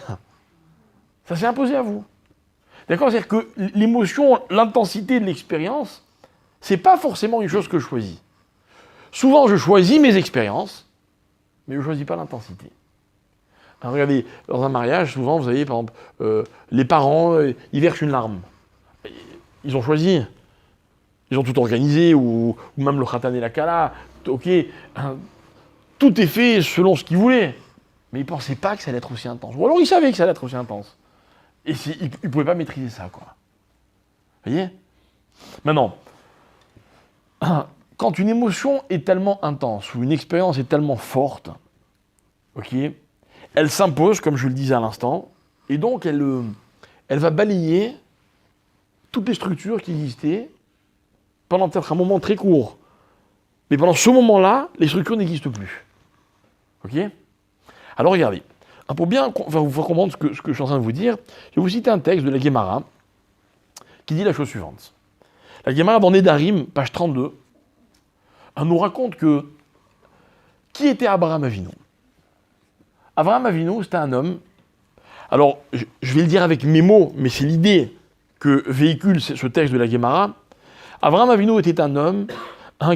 Ça s'est imposé à vous. D'accord ? C'est-à-dire que l'émotion, l'intensité de l'expérience, c'est pas forcément une chose que je choisis. Souvent, je choisis mes expériences, mais je ne choisis pas l'intensité. Alors, regardez, dans un mariage, souvent, vous avez, par exemple, les parents, ils versent une larme. Ils ont choisi. Ils ont tout organisé, ou même le khatan et la kala. Ok, tout est fait selon ce qu'ils voulaient. Mais ils ne pensaient pas que ça allait être aussi intense. Ou alors, ils savaient que ça allait être aussi intense. Et ils ne pouvaient pas maîtriser ça, quoi. Vous voyez ? Maintenant, quand une émotion est tellement intense, ou une expérience est tellement forte, ok, elle s'impose, comme je le disais à l'instant, et donc elle va balayer toutes les structures qui existaient pendant peut-être un moment très court. Mais pendant ce moment-là, les structures n'existent plus. Ok ? Alors regardez. Pour bien vous faire comprendre ce que je suis en train de vous dire, je vais vous citer un texte de la Guémara qui dit la chose suivante. La Guémara dans Nédarim, page 32, elle nous raconte que qui était Abraham Avinu ? Abraham Avinu, c'était un homme. Alors, je vais le dire avec mes mots, mais c'est l'idée que véhicule ce texte de la Guémara. Abraham Avinu était un homme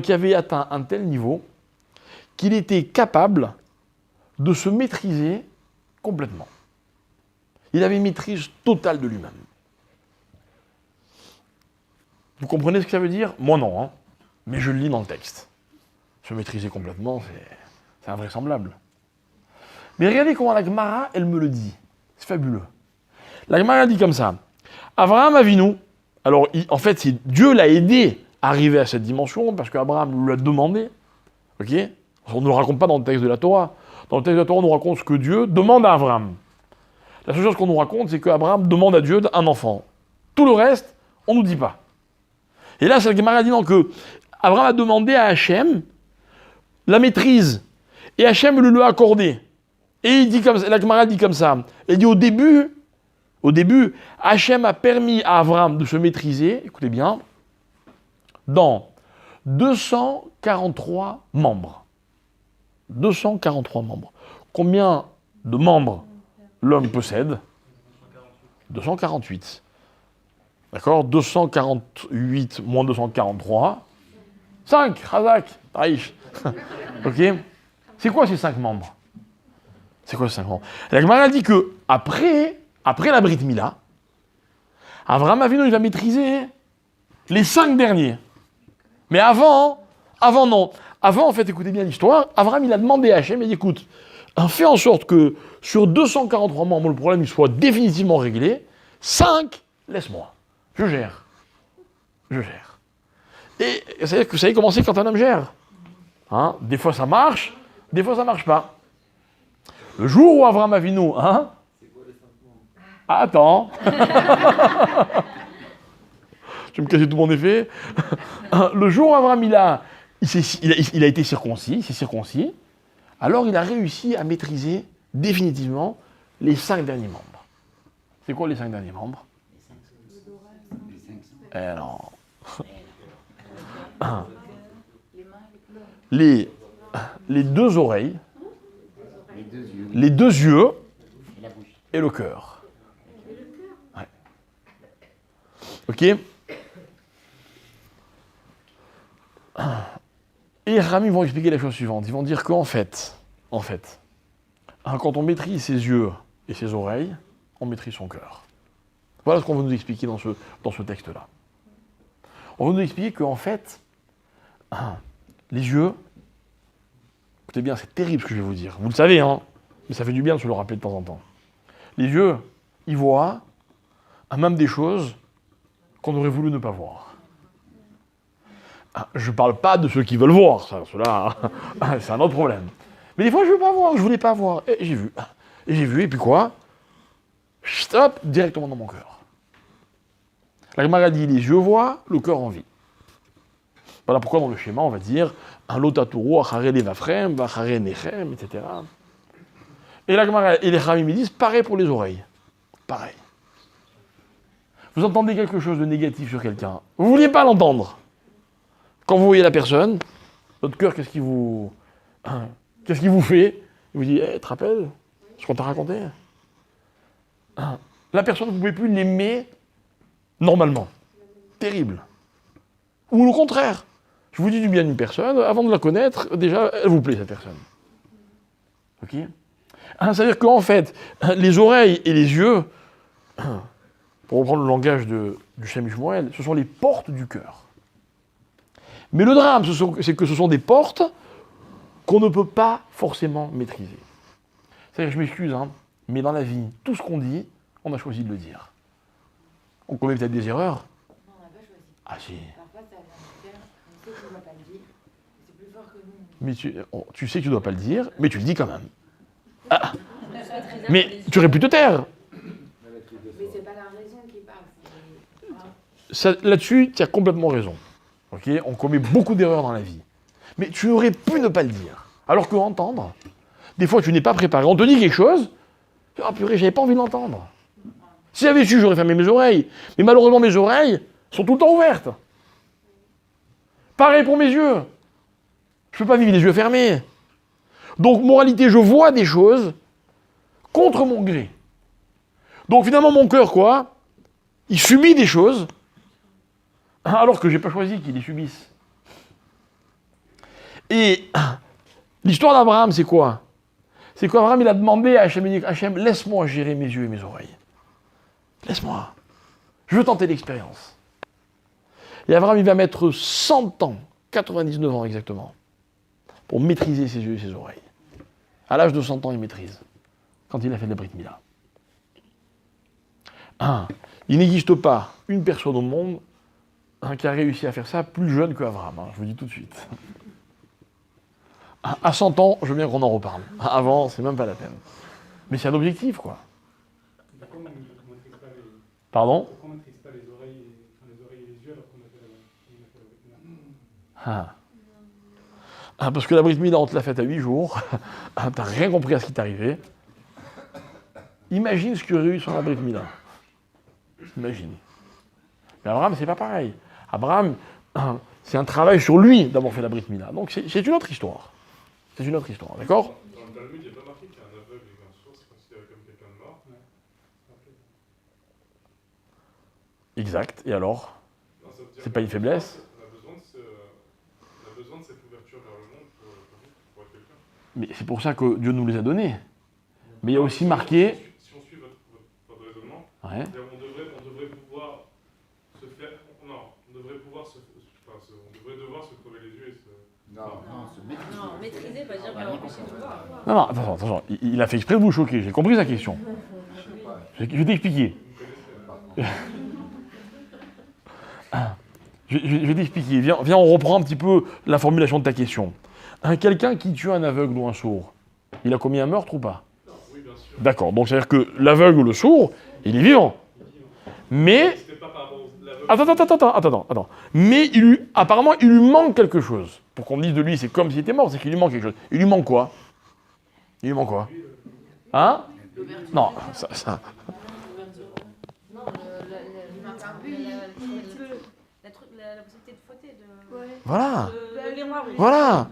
qui avait atteint un tel niveau qu'il était capable de se maîtriser complètement. Il avait une maîtrise totale de lui-même. Vous comprenez ce que ça veut dire ? Moi non, hein, mais je le lis dans le texte. Se maîtriser complètement, c'est invraisemblable. Mais regardez comment la Gemara, elle me le dit. C'est fabuleux. La Gemara dit comme ça. Abraham Avinu, alors en fait, c'est Dieu l'a aidé à arriver à cette dimension, parce qu'Abraham lui a demandé. Ok ? On ne le raconte pas dans le texte de la Torah. Dans le texte de la Torah, on nous raconte ce que Dieu demande à Abraham. La seule chose qu'on nous raconte, c'est qu'Abraham demande à Dieu un enfant. Tout le reste, on ne nous dit pas. Et là, cette Gemara dit donc que Abraham a demandé à Hachem la maîtrise. Et Hachem le a accordé. Et il dit comme ça, la Gemara dit comme ça. Elle dit au début, Hachem a permis à Abraham de se maîtriser, écoutez bien, dans 243 membres. 243 membres. Combien de membres l'homme possède ? 248. D'accord ? 248 moins 243. 5, Razak, Taïch. Ok ? C'est quoi ces 5 membres ? C'est quoi ces 5 membres ? La Gemara dit que après la Brit Mila, Abraham Avinu, il va maîtriser les 5 derniers. Mais avant non. Avant, en fait, écoutez bien l'histoire, Abraham, il a demandé à Hachem, il dit, écoute, fais en sorte que sur 243 membres, le problème il soit définitivement réglé. 5, laisse-moi. Je gère. Et c'est-à-dire que vous savez comment c'est quand un homme gère. Hein, des fois ça marche, des fois ça marche pas. Le jour où Abraham Avinu, attends. Je vais me casser tout mon effet. Le jour où Abraham il a été circoncis, il s'est circoncis, alors il a réussi à maîtriser définitivement les 5 derniers membres. C'est quoi les 5 derniers membres ? Non. Les 2 oreilles, les 2 yeux et le cœur. Ouais. Ok ? Et Rami vont expliquer la chose suivante. Ils vont dire qu'en fait, Quand on maîtrise ses yeux et ses oreilles, on maîtrise son cœur. Voilà ce qu'on veut nous expliquer dans ce texte-là. On veut nous expliquer qu'en fait, les yeux, écoutez bien, c'est terrible ce que je vais vous dire. Vous le savez, hein, mais ça fait du bien de se le rappeler de temps en temps. Les yeux, ils voient même des choses qu'on aurait voulu ne pas voir. Je ne parle pas de ceux qui veulent voir, ça, ceux-là, c'est un autre problème. Mais des fois, je ne veux pas voir, je ne voulais pas voir. Et j'ai vu. Et j'ai vu, et puis quoi? Stop, directement dans mon cœur. La Gemara dit, les yeux voient, le cœur en vit. Voilà pourquoi dans le schéma, on va dire, un lotaturu, achare levafrem, vachare nechem, etc. Et la Gemara et les Chamim disent, pareil pour les oreilles. Pareil. Vous entendez quelque chose de négatif sur quelqu'un, vous ne vouliez pas l'entendre. Quand vous voyez la personne, votre cœur, qu'est-ce qu'il vous fait? Il vous dit, hey, tu te rappelles ce qu'on t'a raconté? La personne, vous ne pouvez plus l'aimer normalement. Terrible. Ou le contraire. Je vous dis du bien d'une personne, avant de la connaître, déjà, elle vous plaît, cette personne. Ok? Ça veut dire qu'en fait, les oreilles et les yeux, pour reprendre le langage du Shem Shmuel, ce sont les portes du cœur. Mais le drame, c'est que ce sont des portes qu'on ne peut pas forcément maîtriser. C'est-à-dire, je m'excuse, hein, mais dans la vie, tout ce qu'on dit, on a choisi de le dire. On commet peut-être des erreurs. Non, on n'a pas choisi. Ah si. Parfois, ça vient du cœur, on sait qu'on ne doit pas le dire, c'est plus fort que nous. Mais tu sais que tu ne dois pas le dire, mais tu le dis quand même. Ah. Mais tu aurais pu te taire. Mais c'est pas la raison qui parle. Là-dessus, tu as complètement raison. Okay, on commet beaucoup d'erreurs dans la vie. Mais tu aurais pu ne pas le dire. Alors que entendre, des fois tu n'es pas préparé. On te dit quelque chose, ah purée, j'avais pas envie de l'entendre. Si j'avais su, j'aurais fermé mes oreilles. Mais malheureusement, mes oreilles sont tout le temps ouvertes. Pareil pour mes yeux. Je ne peux pas vivre les yeux fermés. Donc, moralité, je vois des choses contre mon gré. Donc finalement, mon cœur, quoi? Il subit des choses, alors que je n'ai pas choisi qu'il les subisse. Et l'histoire d'Abraham, c'est quoi? C'est qu'Abraham, il a demandé à Hachem, il dit, Hachem, laisse-moi gérer mes yeux et mes oreilles. Laisse-moi. Je veux tenter l'expérience. Et Abraham, il va mettre 100 ans, 99 ans exactement, pour maîtriser ses yeux et ses oreilles. À l'âge de 100 ans, il maîtrise, quand il a fait la Brit Mila. Il n'existe pas une personne au monde qui a réussi à faire ça plus jeune qu'Abraham, je vous dis tout de suite. À 100 ans, je veux bien qu'on en reparle. Avant, c'est même pas la peine. Mais c'est un objectif, quoi. Pourquoi on ne maîtrise pas les... Pardon? Pourquoi on ne maîtrise pas les oreilles et les yeux alors qu'on a fait la Brit Mila? Parce que la Brit Mila, on te l'a faite à 8 jours. T'as rien compris à ce qui t'est arrivé. Imagine ce qu'il y aurait eu sur la Brit Mila. Imagine. Mais Abraham, c'est pas pareil. Abraham, c'est un travail sur lui d'avoir fait la Brit Mila. Donc c'est une autre histoire. C'est une autre histoire, d'accord? Dans le Talmud, il n'y a pas marqué qu'un aveugle et un sourd, c'est considéré comme quelqu'un de mort. Exact. Et alors? Non, ça veut dire C'est pas une faiblesse? On a besoin de cette ouverture vers le monde pour être quelqu'un. Mais c'est pour ça que Dieu nous les a donnés. Mais il y a aussi marqué... Si on suit votre raisonnement, Ouais. on devrait pouvoir se faire... Non, on devrait pouvoir se... Enfin, on devrait devoir se crever les yeux et se... Non, se maîtriser. Non, maîtriser, pas dire empêcher de voir. Non, non, attention. Il a fait exprès de vous choquer. J'ai compris sa question. Je vais t'expliquer. Je vais t'expliquer. Viens, on reprend un petit peu la formulation de ta question. Quelqu'un qui tue un aveugle ou un sourd, il a commis un meurtre ou pas? Oui, bien sûr. D'accord. Donc, c'est-à-dire que l'aveugle ou le sourd, il est vivant. Mais... C'était pas par rapport à l'aveugle. Attends. Mais apparemment, il lui manque quelque chose. Pour qu'on dise de lui, c'est comme s'il était mort, c'est qu'il lui manque quelque chose. Il lui manque quoi? Hein? Non, ça... Non, la possibilité de fauter, de... Voilà. L'erreur, oui. Voilà.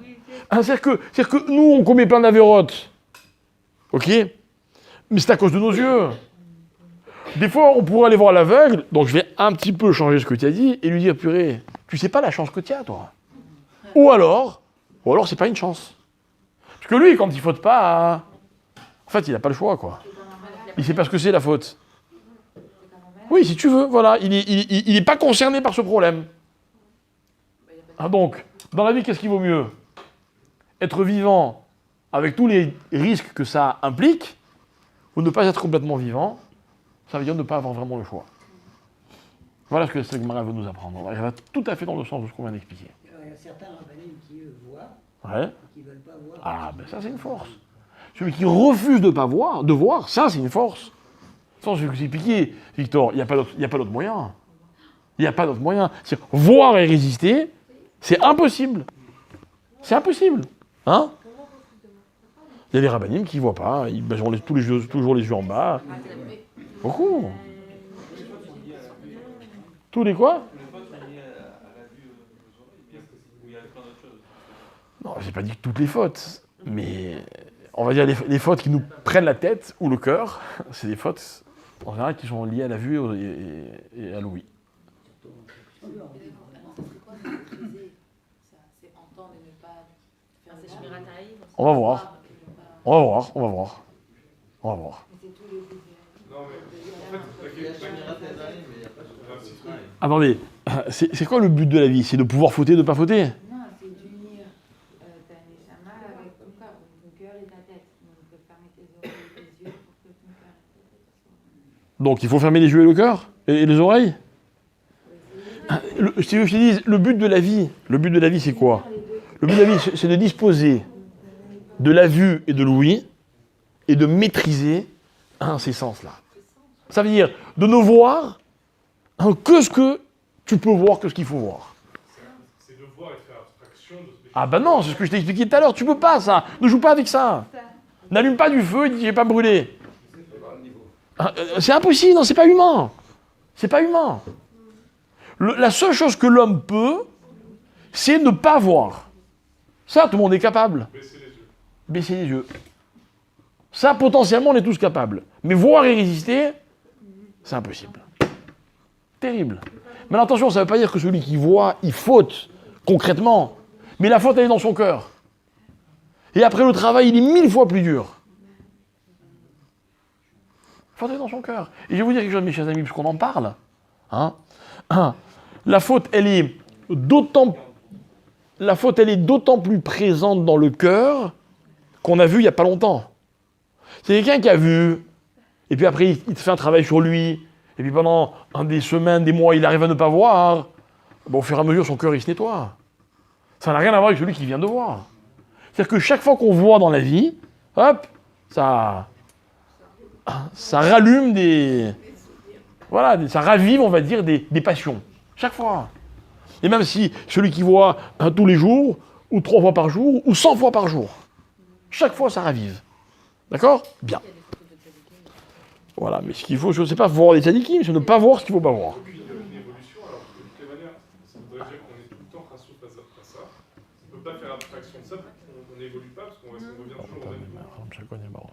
C'est-à-dire que nous, on commet plein d'avérotes. Ok? Mais c'est à cause de nos yeux. Des fois, on pourrait aller voir l'aveugle, donc je vais un petit peu changer ce que tu as dit, et lui dire, purée, tu sais pas la chance que tu as, toi. Ou alors, c'est pas une chance. Parce que lui, quand il faute pas, En fait, il n'a pas le choix, quoi. Il sait pas ce que c'est la faute. Oui, si tu veux, voilà. Il n'est pas concerné par ce problème. Ah, donc, dans la vie, qu'est-ce qui vaut mieux? Être vivant avec tous les risques que ça implique, ou ne pas être complètement vivant, ça veut dire ne pas avoir vraiment le choix. Voilà ce que cette Gemara veut nous apprendre. Elle va tout à fait dans le sens de ce qu'on vient d'expliquer. Il y a certains rabbinim qui voient Ouais. et qui ne veulent pas voir. Ah, ben ça, c'est une force. Celui qui refuse de voir, ça, c'est une force. Sans je vais vous expliquer, Victor, il n'y a pas d'autre moyen. Il n'y a pas d'autre moyen. C'est voir et résister, c'est impossible. C'est impossible. Hein? Il y a des rabbinim qui ne voient pas, ils ont toujours les yeux en bas. Beaucoup. Tous les quoi? Non, j'ai pas dit que toutes les fautes, mais on va dire les fautes qui nous prennent la tête ou le cœur, c'est des fautes en général qui sont liées à la vue et à l'ouïe. Ça serait quoi de maîtriser ça? C'est entendre et ne pas faire C'est ça. Shmirat Haïm. On va voir. On va voir. On va voir. On va voir. Non, mais en fait, un petit truc. Attendez, c'est quoi le but de la vie? C'est de pouvoir fauter, de ne pas fauter? Non, c'est d'unir ta neshama avec ton corps, donc ton cœur et ta tête. Donc fermer tes oreilles et tes yeux pour que ton cœur et ta tête soient. Donc il faut fermer les yeux et le cœur? Et les oreilles? Si je te dis, le but de la vie, c'est quoi? Le but de la vie, c'est de disposer de la vue et de l'ouïe et de maîtriser ces sens-là. Ça veut dire de ne voir que ce que tu peux voir, que ce qu'il faut voir. C'est de voir et de faire abstraction de ce Ah ben non, c'est ce que je t'ai expliqué tout à l'heure, tu peux pas ça, ne joue pas avec ça. N'allume pas du feu et dis j'ai pas brûlé. C'est impossible, non, c'est pas humain. C'est pas humain. La seule chose que l'homme peut, c'est ne pas voir. Ça, tout le monde est capable. baisser les yeux. Baisser les yeux. Ça, potentiellement, on est tous capables. Mais voir et résister, c'est impossible. Terrible. Mais attention, ça ne veut pas dire que celui qui voit, il faute, concrètement. Mais la faute, elle est dans son cœur. Et après, le travail, il est 1000 fois plus dur. La faute, elle est dans son cœur. Et je vais vous dire quelque chose, mes chers amis, puisqu'on en parle. Hein. La faute, elle est d'autant plus présente dans le cœur qu'on a vu il n'y a pas longtemps. C'est quelqu'un qui a vu, et puis après, il fait un travail sur lui, et puis pendant des semaines, des mois, il arrive à ne pas voir. Bon, au fur et à mesure, son cœur, il se nettoie. Ça n'a rien à voir avec celui qui vient de voir. C'est-à-dire que chaque fois qu'on voit dans la vie, hop, ça rallume voilà, ça ravive, on va dire, des passions. Chaque fois. Et même si celui qui voit tous les jours, ou 3 fois par jour, ou 100 fois par jour. Chaque fois, ça ravive. D'accord? Bien. Voilà, mais ce qu'il faut, je ne sais pas, voir les tzadikim, c'est ne pas voir ce qu'il ne faut pas voir. Une évolution, alors de toutes les manières, ça voudrait dire qu'on est tout le temps rassouf face à ça. On ne peut pas faire abstraction de ça, on n'évolue pas, parce qu'on revient toujours au même point.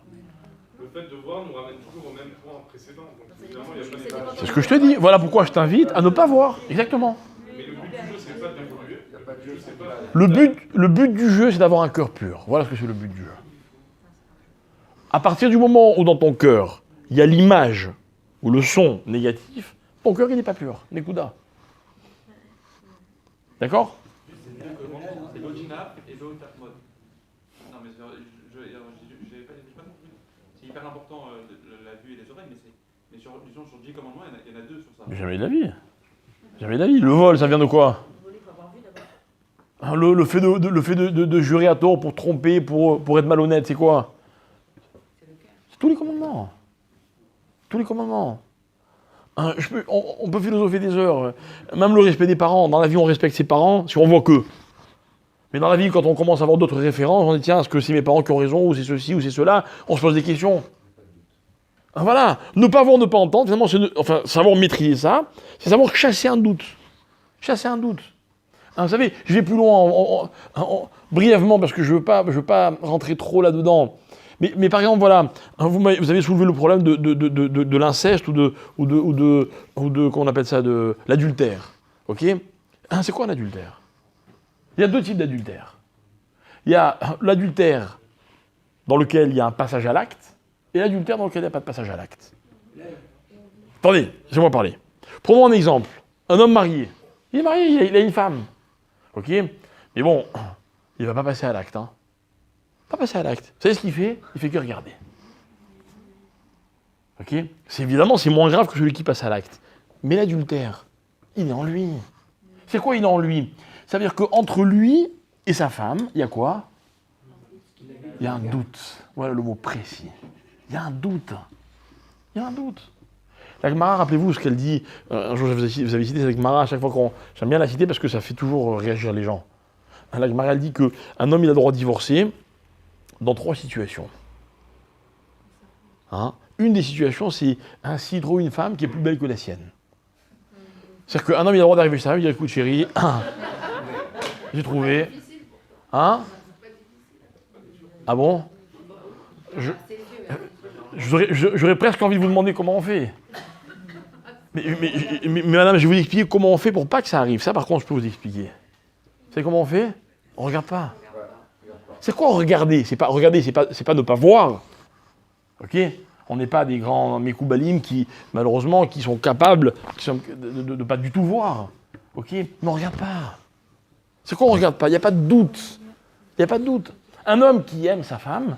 Le fait de voir nous ramène toujours au même point précédent. Donc évidemment, il n'y a pas d'évolution. C'est ce que je te dis. Voilà pourquoi je t'invite à ne pas voir. Exactement. Mais le but du jeu, c'est pas d'évoluer. Le but du jeu, c'est pas. Le but du jeu, c'est d'avoir un cœur pur. Voilà ce que c'est le but du jeu. À partir du moment où dans ton cœur, il y a l'image ou le son négatif, ton cœur, il n'est pas pur. Nekuda. D'accord? C'est l'Ojina et l'Otatmod. Non, mais j'ai pas compris. C'est hyper important la vue et les oreilles, mais sur 10 commandements, il y en a 2 sur ça. Mais jamais de la vie. Jamais de la vie. Le vol, ça vient de quoi? Le fait de jurer à tort pour tromper, pour être malhonnête, c'est quoi? C'est tous les commandements. Tous les commandements. On peut philosopher des heures. Même le respect des parents. Dans la vie, on respecte ses parents si on voit qu'eux. Mais dans la vie, quand on commence à avoir d'autres références, on dit tiens, est-ce que c'est mes parents qui ont raison, ou c'est ceci, ou c'est cela? On se pose des questions. Voilà. Ne pas voir, ne pas entendre, finalement, c'est savoir maîtriser ça, c'est savoir chasser un doute. Chasser un doute. Vous savez, je vais plus loin, brièvement, parce que je veux pas rentrer trop là-dedans. Mais par exemple, voilà, vous avez soulevé le problème de l'inceste ou de comment on appelle ça, de l'adultère. Ok? C'est quoi un adultère? Il y a 2 types d'adultère. Il y a l'adultère dans lequel il y a un passage à l'acte, et l'adultère dans lequel il n'y a pas de passage à l'acte. Attendez, laissez-moi parler. Prenons un exemple. Un homme marié. Il est marié, il a une femme. Ok? Mais bon, il ne va pas passer à l'acte. Hein. Pas passer à l'acte. Vous savez ce qu'il fait? Il fait que regarder. Ok? Évidemment, c'est moins grave que celui qui passe à l'acte. Mais l'adultère, il est en lui. C'est quoi il est en lui? Ça veut dire qu'entre lui et sa femme, il y a quoi? Il y a un doute. Voilà le mot précis. Il y a un doute. Il y a un doute. La Gemara, rappelez-vous ce qu'elle dit. Un jour, vous avez cité cette Gemara à chaque fois qu'on. J'aime bien la citer parce que ça fait toujours réagir les gens. La Gemara, elle dit qu'un homme, il a le droit de divorcer dans 3 situations. Hein? Une des situations, c'est s'il trouve une femme qui est plus belle que la sienne. C'est-à-dire qu'un homme, il a le droit d'arriver chez sa femme et de dire écoute, chérie, j'ai trouvé. Hein? Ah bon? J'aurais presque envie de vous demander comment on fait. Mais madame, je vais vous expliquer comment on fait pour pas que ça arrive. Ça, par contre, je peux vous expliquer. Vous savez comment on fait? On regarde pas. C'est quoi regarder? C'est pas ne pas voir. Ok? On n'est pas des grands mékoubalim qui, malheureusement, qui sont capables de ne pas du tout voir. Ok? Mais on regarde pas. C'est quoi on regarde pas? Il n'y a pas de doute. Il n'y a pas de doute. Un homme qui aime sa femme,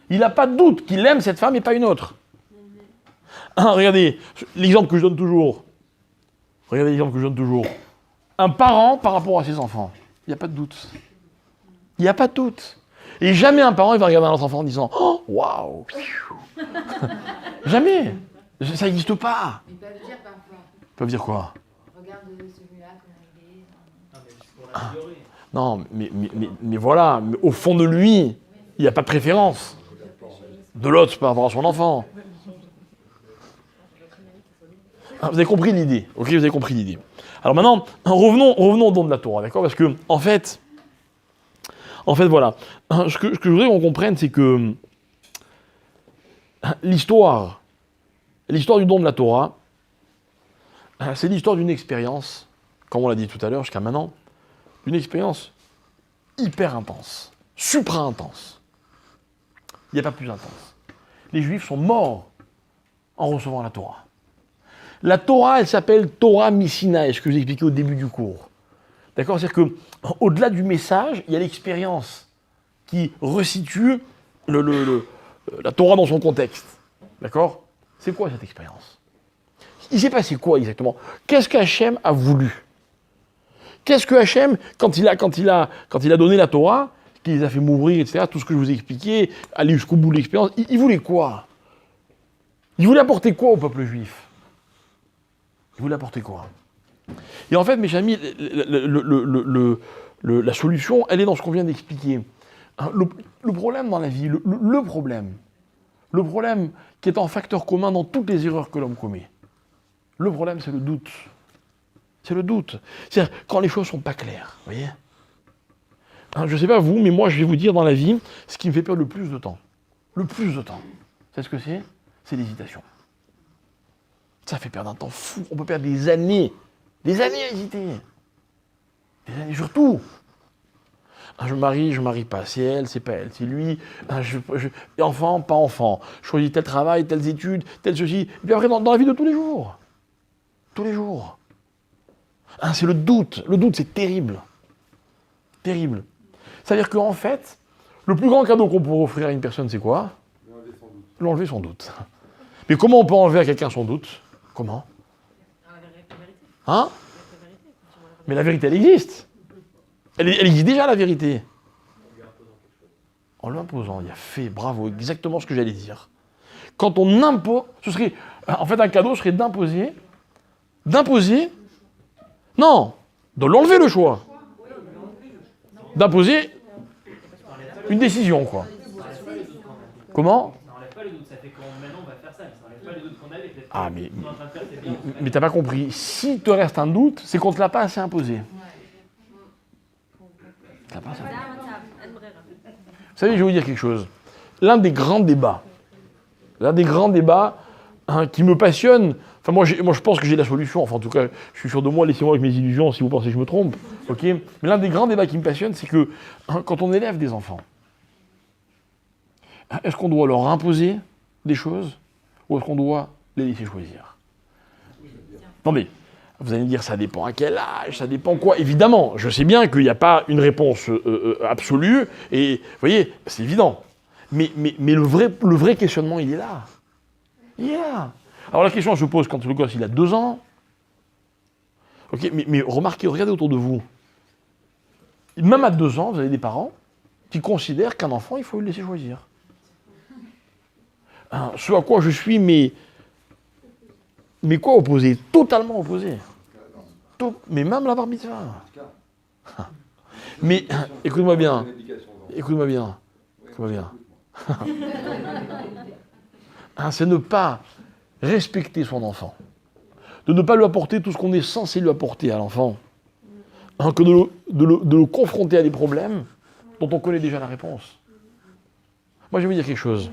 il n'a pas de doute qu'il aime cette femme et pas une autre. Regardez, l'exemple que je donne toujours. Regardez l'exemple que je donne toujours. Un parent par rapport à ses enfants. Il n'y a pas de doute. Il n'y a pas de doute. Et jamais un parent il va regarder un autre enfant en disant « Oh, waouh !» Jamais. Ça n'existe pas. Ils peuvent dire parfois. Ils peuvent dire quoi? Regarde celui-là, comment il est. Non, mais voilà. Mais au fond de lui, il n'y a pas de préférence. De l'autre par rapport à son enfant. Vous avez compris l'idée, ok? Vous avez compris l'idée. Alors maintenant, revenons au don de la Torah, d'accord? Parce que, en fait, voilà. Ce que je voudrais qu'on comprenne, c'est que l'histoire du don de la Torah, c'est l'histoire d'une expérience, comme on l'a dit tout à l'heure, jusqu'à maintenant, une expérience hyper intense, supra-intense. Il n'y a pas plus intense. Les Juifs sont morts en recevant la Torah. La Torah, elle s'appelle Torah Missinaï, ce que j'ai expliqué au début du cours. D'accord? C'est-à-dire qu'au-delà du message, il y a l'expérience qui resitue la Torah dans son contexte. D'accord? C'est quoi cette expérience? Il s'est passé quoi exactement? Qu'est-ce qu'Hachem a voulu? Qu'est-ce que Hachem, quand il a donné la Torah, qu'il les a fait mourir, etc., tout ce que je vous ai expliqué, aller jusqu'au bout de l'expérience, il voulait quoi? Il voulait apporter quoi au peuple juif? Il voulait apporter quoi? Et en fait, mes amis, la solution, elle est dans ce qu'on vient d'expliquer. Le problème dans la vie, le problème qui est un facteur commun dans toutes les erreurs que l'homme commet, le problème, c'est le doute. C'est le doute. C'est-à-dire quand les choses ne sont pas claires, vous voyez? Je ne sais pas vous, mais moi, je vais vous dire dans la vie, ce qui me fait perdre le plus de temps. Le plus de temps. C'est ce que c'est? C'est l'hésitation. Ça fait perdre un temps fou. On peut perdre des années à hésiter. Des années sur tout. Je me marie pas. C'est elle, c'est pas elle. C'est lui. Enfant, pas enfant. Je choisis tel travail, telles études, tel ceci. Et puis après, dans la vie de tous les jours. Tous les jours. C'est le doute. Le doute, c'est terrible. Terrible. C'est-à-dire qu'en fait, le plus grand cadeau qu'on pourrait offrir à une personne, c'est quoi? Lui enlever son doute. Mais comment on peut enlever à quelqu'un son doute? Comment? Hein? Mais la vérité, elle existe. Elle existe déjà, la vérité. En lui imposant, il a fait, bravo, exactement ce que j'allais dire. Quand on impose, ce serait, en fait, un cadeau serait d'imposer, non, de l'enlever le choix. D'imposer une décision, quoi. Comment? Ça n'enlève pas le doute, ça fait que maintenant on va faire ça, mais ça n'enlève pas le doute qu'on avait. Ah, mais t'as pas compris. Si te reste un doute, c'est qu'on te l'a pas assez imposé. T'as pas assez imposé. Vous savez, je vais vous dire quelque chose. L'un des grands débats qui me passionne, enfin moi je pense que j'ai la solution, enfin en tout cas, je suis sûr de moi, laissez-moi avec mes illusions si vous pensez que je me trompe, ok? Mais l'un des grands débats qui me passionne, c'est que quand on élève des enfants, est-ce qu'on doit leur imposer des choses ou est-ce qu'on doit les laisser choisir? Attendez, vous allez me dire, ça dépend à quel âge, ça dépend quoi? Évidemment, je sais bien qu'il n'y a pas une réponse absolue, et vous voyez, c'est évident. Mais le vrai questionnement, il est là. Il est là. Alors la question se pose quand le gosse il a 2 ans. Ok, mais remarquez, regardez autour de vous. Même à 2 ans, vous avez des parents qui considèrent qu'un enfant, il faut le laisser choisir. Ce à quoi je suis, mais quoi opposé? Totalement opposé. Mais même la bar mitzvah. Mais écoute-moi bien. Écoute-moi bien. Écoute-moi bien. C'est ne pas respecter son enfant. De ne pas lui apporter tout ce qu'on est censé lui apporter à l'enfant. Que de le confronter à des problèmes dont on connaît déjà la réponse. Moi, je vais vous dire quelque chose.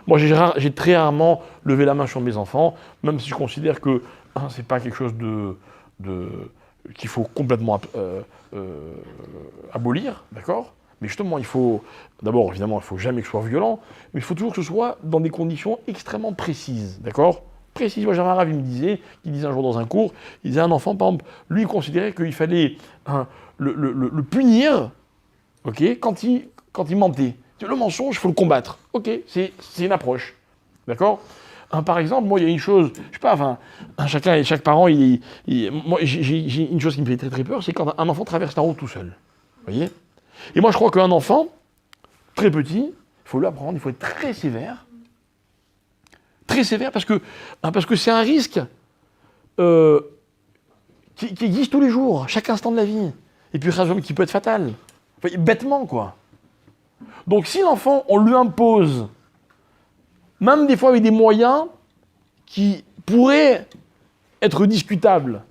Moi, j'ai très rarement levé la main sur mes enfants, même si je considère que c'est pas quelque chose qu'il faut complètement abolir, d'accord? Mais justement, d'abord, évidemment, il ne faut jamais que ce soit violent, mais il faut toujours que ce soit dans des conditions extrêmement précises, d'accord? Précises. Moi, j'avais un rav, il disait un jour dans un cours, il disait un enfant, par exemple, lui, il considérait qu'il fallait le punir, ok, quand il mentait. Le mensonge, il faut le combattre. Ok, c'est une approche. D'accord? Par exemple, moi, il y a une chose, je sais pas, chaque parent, moi, j'ai une chose qui me fait très très peur, c'est quand un enfant traverse la route tout seul. Vous voyez? Et moi, je crois qu'un enfant, très petit, il faut l'apprendre, il faut être très sévère. Très sévère parce que c'est un risque qui existe tous les jours, chaque instant de la vie. Et puis, qui peut être fatal. Vous voyez, bêtement, quoi. Donc si l'enfant, on lui impose, même des fois avec des moyens qui pourraient être discutables,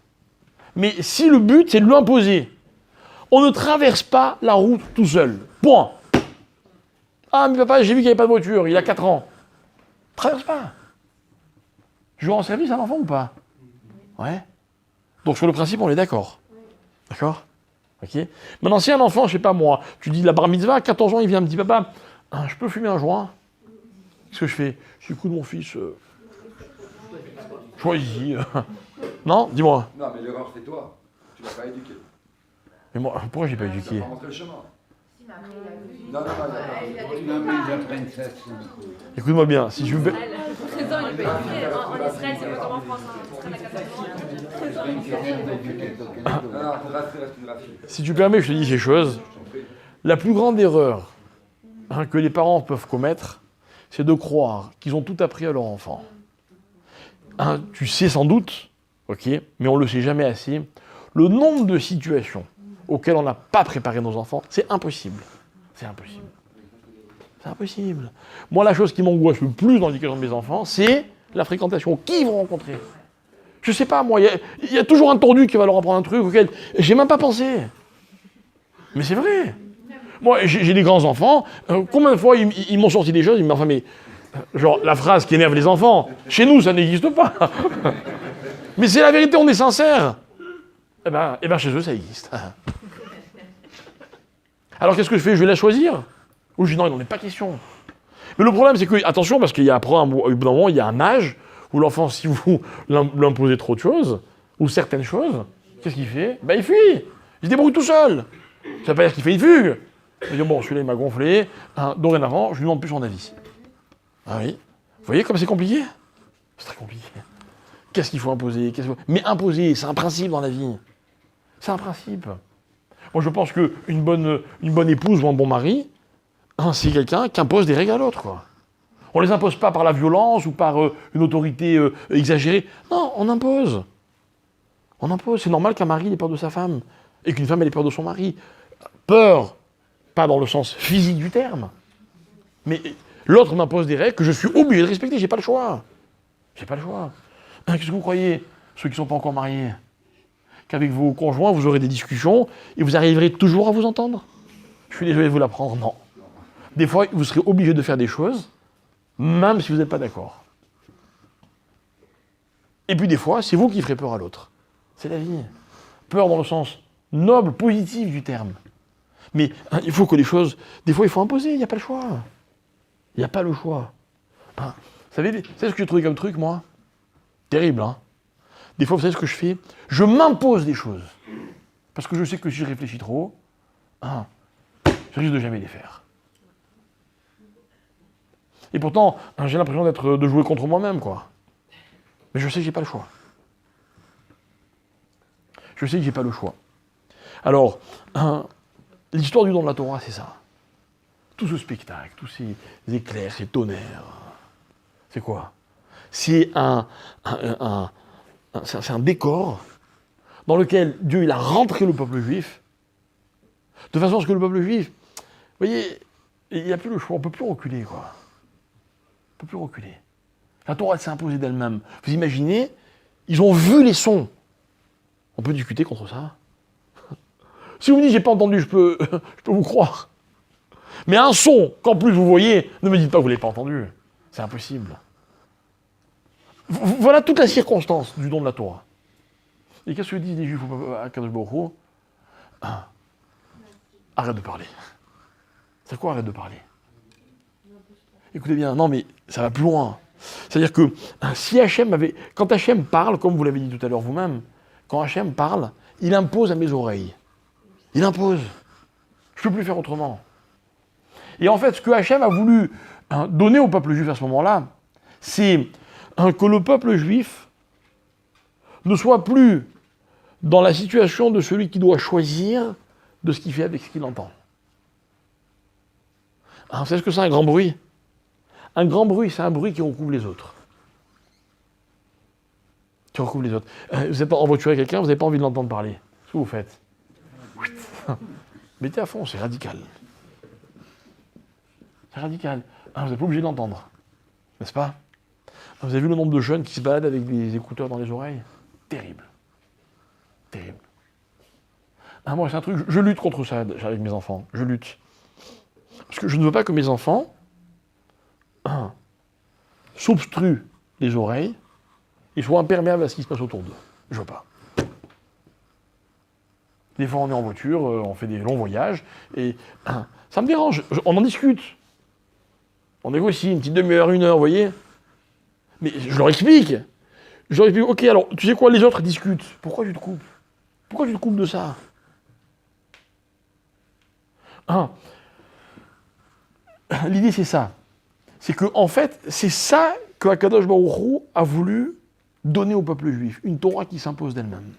mais si le but c'est de lui imposer, on ne traverse pas la route tout seul. Point. Ah mais papa, j'ai vu qu'il n'y avait pas de voiture, il a 4 ans. Traverse pas. Je rends service à l'enfant ou pas? Ouais. Donc sur le principe, on est d'accord. D'accord? Okay. Maintenant, si un enfant, je sais pas moi, tu dis la bar mitzvah, à 14 ans, il vient me dit papa, je peux fumer un joint? Qu'est-ce que je fais? J'écoute mon fils, choisis. Non, dis-moi. Non, mais l'erreur c'est toi. Tu l'as pas éduqué. Mais moi, pourquoi j'ai pas éduqué? Tu n'as pas montré le chemin. Non, ils apprennent ça. Écoute-moi bien, si je veux. En Israël, c'est pas comme en France. Si tu permets, je te dis ces choses. La plus grande erreur que les parents peuvent commettre, c'est de croire qu'ils ont tout appris à leur enfant. Tu sais sans doute, ok, mais on ne le sait jamais assez, le nombre de situations auxquelles on n'a pas préparé nos enfants, c'est impossible. C'est impossible. C'est impossible. Moi, la chose qui m'angoisse le plus dans l'éducation de mes enfants, c'est la fréquentation. Qui ils vont rencontrer? Je sais pas, moi, il y a toujours un tordu qui va leur apprendre un truc auquel j'ai même pas pensé. Mais c'est vrai. Moi, j'ai des grands-enfants. Combien de fois ils m'ont sorti des choses, ils m'ont dit, enfin, mais... Genre, la phrase qui énerve les enfants, chez nous, ça n'existe pas. Mais c'est la vérité, on est sincère. Eh ben, chez eux, ça existe. Alors, qu'est-ce que je fais? Je vais la choisir? Ou je dis non, il n'en est pas question. Mais le problème, c'est que, attention, parce qu'il y a après un moment, il y a un âge où l'enfant, si vous l'imposez trop de choses, ou certaines choses, qu'est-ce qu'il fait? Ben, il fuit. Il se débrouille tout seul. Ça ne veut pas dire qu'il fait une fugue. Il dit, bon, celui-là, il m'a gonflé. Dorénavant, je ne lui demande plus son avis. Ah oui. Vous voyez comme c'est compliqué? C'est très compliqué. Qu'est-ce qu'il faut imposer? Mais imposer, c'est un principe dans la vie. C'est un principe. Moi, je pense qu'une bonne épouse ou un bon mari, c'est quelqu'un qui impose des règles à l'autre, quoi. On ne les impose pas par la violence ou par une autorité exagérée. Non, on impose. On impose. C'est normal qu'un mari ait peur de sa femme et qu'une femme ait peur de son mari. Peur, pas dans le sens physique du terme, mais l'autre m'impose des règles que je suis obligé de respecter. J'ai pas le choix. J'ai pas le choix. Qu'est-ce que vous croyez, ceux qui ne sont pas encore mariés, qu'avec vos conjoints, vous aurez des discussions et vous arriverez toujours à vous entendre? Je suis désolé de vous l'apprendre, non. Des fois, vous serez obligé de faire des choses, même si vous n'êtes pas d'accord. Et puis des fois, c'est vous qui ferez peur à l'autre. C'est la vie. Peur dans le sens noble, positif du terme. Mais il faut que les choses... Des fois, il faut imposer, il n'y a pas le choix. Il n'y a pas le choix. savez ce que j'ai trouvé comme truc, moi? Terrible, hein? Des fois, vous savez ce que je fais? Je m'impose des choses. Parce que je sais que si je réfléchis trop, je risque de jamais les faire. Et pourtant, j'ai l'impression de jouer contre moi-même, quoi. Mais je sais que j'ai pas le choix. Je sais que j'ai pas le choix. Alors, l'histoire du don de la Torah, c'est ça. Tout ce spectacle, tous ces éclairs, ces tonnerres, c'est quoi? C'est un décor dans lequel Dieu il a rentré le peuple juif, de façon à ce que le peuple juif, vous voyez, il n'y a plus le choix, on ne peut plus reculer, quoi. On ne peut plus reculer. La Torah s'est imposée d'elle-même. Vous imaginez, ils ont vu les sons. On peut discuter contre ça. Si vous me dites, j'ai pas entendu, je peux vous croire. Mais un son qu'en plus vous voyez, ne me dites pas que vous ne l'avez pas entendu. C'est impossible. Voilà toute la circonstance du don de la Torah. Et qu'est-ce que disent les Juifs à Kadosh Baruch Hu? Arrête de parler. C'est quoi arrête de parler? Écoutez bien, non mais ça va plus loin. C'est-à-dire que si quand Hachem parle, comme vous l'avez dit tout à l'heure vous-même, quand Hachem parle, il impose à mes oreilles. Il impose. Je ne peux plus faire autrement. Et en fait, ce que Hachem a voulu donner au peuple juif à ce moment-là, c'est que le peuple juif ne soit plus dans la situation de celui qui doit choisir de ce qu'il fait avec ce qu'il entend. Vous savez ce que c'est un grand bruit? Un grand bruit, c'est un bruit qui recouvre les autres. Qui recouvre les autres. Vous êtes en voiture avec quelqu'un, vous n'avez pas envie de l'entendre parler. Qu'est-ce que vous faites? Mettez à fond, c'est radical. C'est radical. Vous n'êtes pas obligé de l'entendre. N'est-ce pas? Vous avez vu le nombre de jeunes qui se baladent avec des écouteurs dans les oreilles? Terrible. Terrible. Moi, c'est un truc, je lutte contre ça avec mes enfants. Je lutte. Parce que je ne veux pas que mes enfants s'obstruent les oreilles et soient imperméables à ce qui se passe autour d'eux. Je veux pas. Des fois, on est en voiture, on fait des longs voyages, et ça me dérange. On en discute. On négocie une petite demi-heure, 1 heure, vous voyez. Mais je leur explique. Ok, alors, tu sais quoi, les autres discutent. Pourquoi tu te coupes? Pourquoi tu te coupes de ça? L'idée, c'est ça. C'est que, en fait, c'est ça que Akadosh Baruch Hu a voulu donner au peuple juif. Une Torah qui s'impose d'elle-même.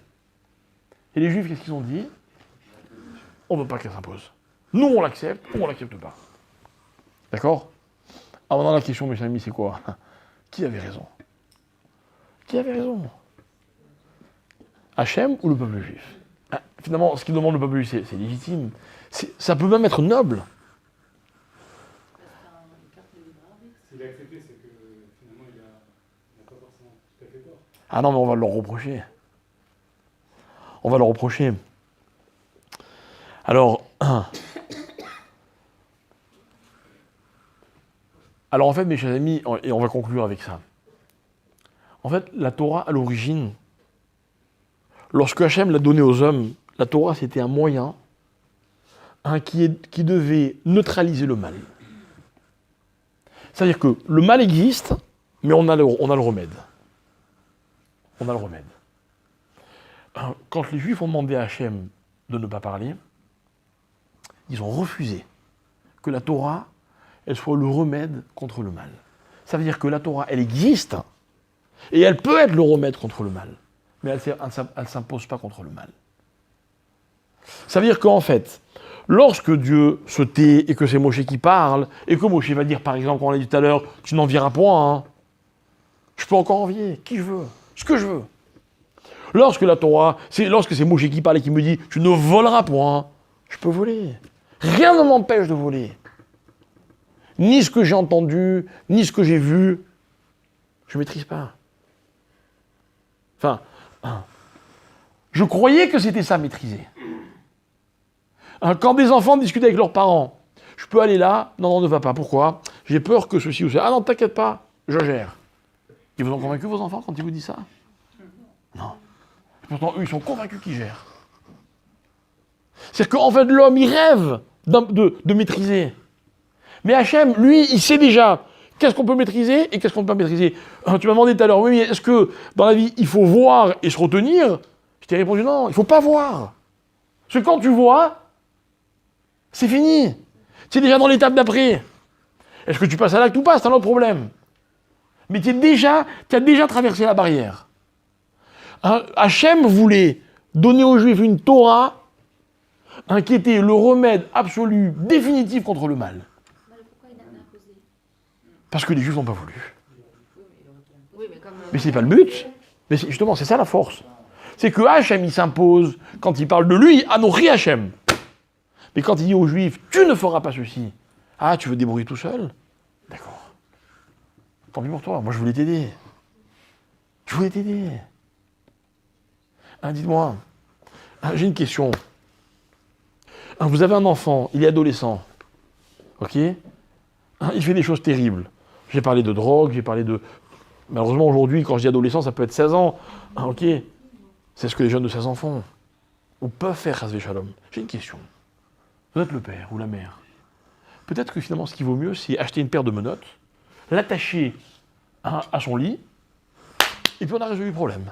Et les Juifs, qu'est-ce qu'ils ont dit? On ne veut pas qu'elle s'impose. Nous, on l'accepte, ou on ne l'accepte pas. D'accord? Alors maintenant, la question, mes amis, c'est quoi? Qui avait raison? Qui avait raison? Hachem ou le peuple juif? Finalement, ce qu'il demande le peuple juif, c'est légitime. Ça peut même être noble. S'il a accepté, c'est que finalement, il n'a pas forcément tout à fait tort. Ah non, mais on va leur reprocher. On va leur reprocher. Alors en fait, mes chers amis, et on va conclure avec ça. En fait, la Torah, à l'origine, lorsque Hachem l'a donnée aux hommes, la Torah, c'était un moyen qui devait neutraliser le mal. C'est-à-dire que le mal existe, mais on a le remède. On a le remède. Quand les Juifs ont demandé à Hachem de ne pas parler, ils ont refusé que la Torah, elle soit le remède contre le mal. Ça veut dire que la Torah, elle existe, et elle peut être le remède contre le mal, mais elle ne s'impose pas contre le mal. Ça veut dire qu'en fait, lorsque Dieu se tait et que c'est Moshe qui parle, et que Moshe va dire, par exemple, comme on l'a dit tout à l'heure, tu n'envieras point, je peux encore envier, qui je veux, ce que je veux. Lorsque c'est Moshe qui parle et qui me dit, tu ne voleras point, je peux voler. Rien ne m'empêche de voler. Ni ce que j'ai entendu, ni ce que j'ai vu, je ne maîtrise pas. Enfin, je croyais que c'était ça, maîtriser. Quand des enfants discutent avec leurs parents, je peux aller là, non, ne va pas, pourquoi? J'ai peur que ceci ou ça. Ah non, t'inquiète pas, je gère. Ils vous ont convaincu vos enfants quand ils vous disent ça? Non. Pourtant, eux, ils sont convaincus qu'ils gèrent. C'est qu'en fait, l'homme, il rêve de maîtriser. Mais Hachem, lui, il sait déjà Qu'est-ce qu'on peut maîtriser et qu'est-ce qu'on ne peut pas maîtriser? Tu m'as demandé tout à l'heure, oui, mais est-ce que dans la vie, il faut voir et se retenir? Je t'ai répondu non, il ne faut pas voir. Parce que quand tu vois, c'est fini. Tu es déjà dans l'étape d'après. Est-ce que tu passes à l'acte ou pas? C'est un autre problème. Mais tu as déjà traversé la barrière. Hachem voulait donner aux Juifs une Torah qui était le remède absolu, définitif contre le mal. Parce que les Juifs n'ont pas voulu. Mais c'est pas le but. Mais justement, c'est ça la force. C'est que Hachem, il s'impose quand il parle de lui, Anochi Hachem. Mais quand il dit aux Juifs, tu ne feras pas ceci. Ah, tu veux te débrouiller tout seul? D'accord. Tant pis pour toi, moi je voulais t'aider. Je voulais t'aider. Dites-moi, j'ai une question. Vous avez un enfant, il est adolescent. Ok? Il fait des choses terribles. J'ai parlé de drogue, j'ai parlé de... Malheureusement, aujourd'hui, quand je dis adolescent, ça peut être 16 ans. Ok? C'est ce que les jeunes de 16 ans font. Ou peuvent faire, Chasvé Shalom. J'ai une question. Vous êtes le père ou la mère. Peut-être que finalement, ce qui vaut mieux, c'est acheter une paire de menottes, l'attacher à son lit, et puis on a résolu le problème.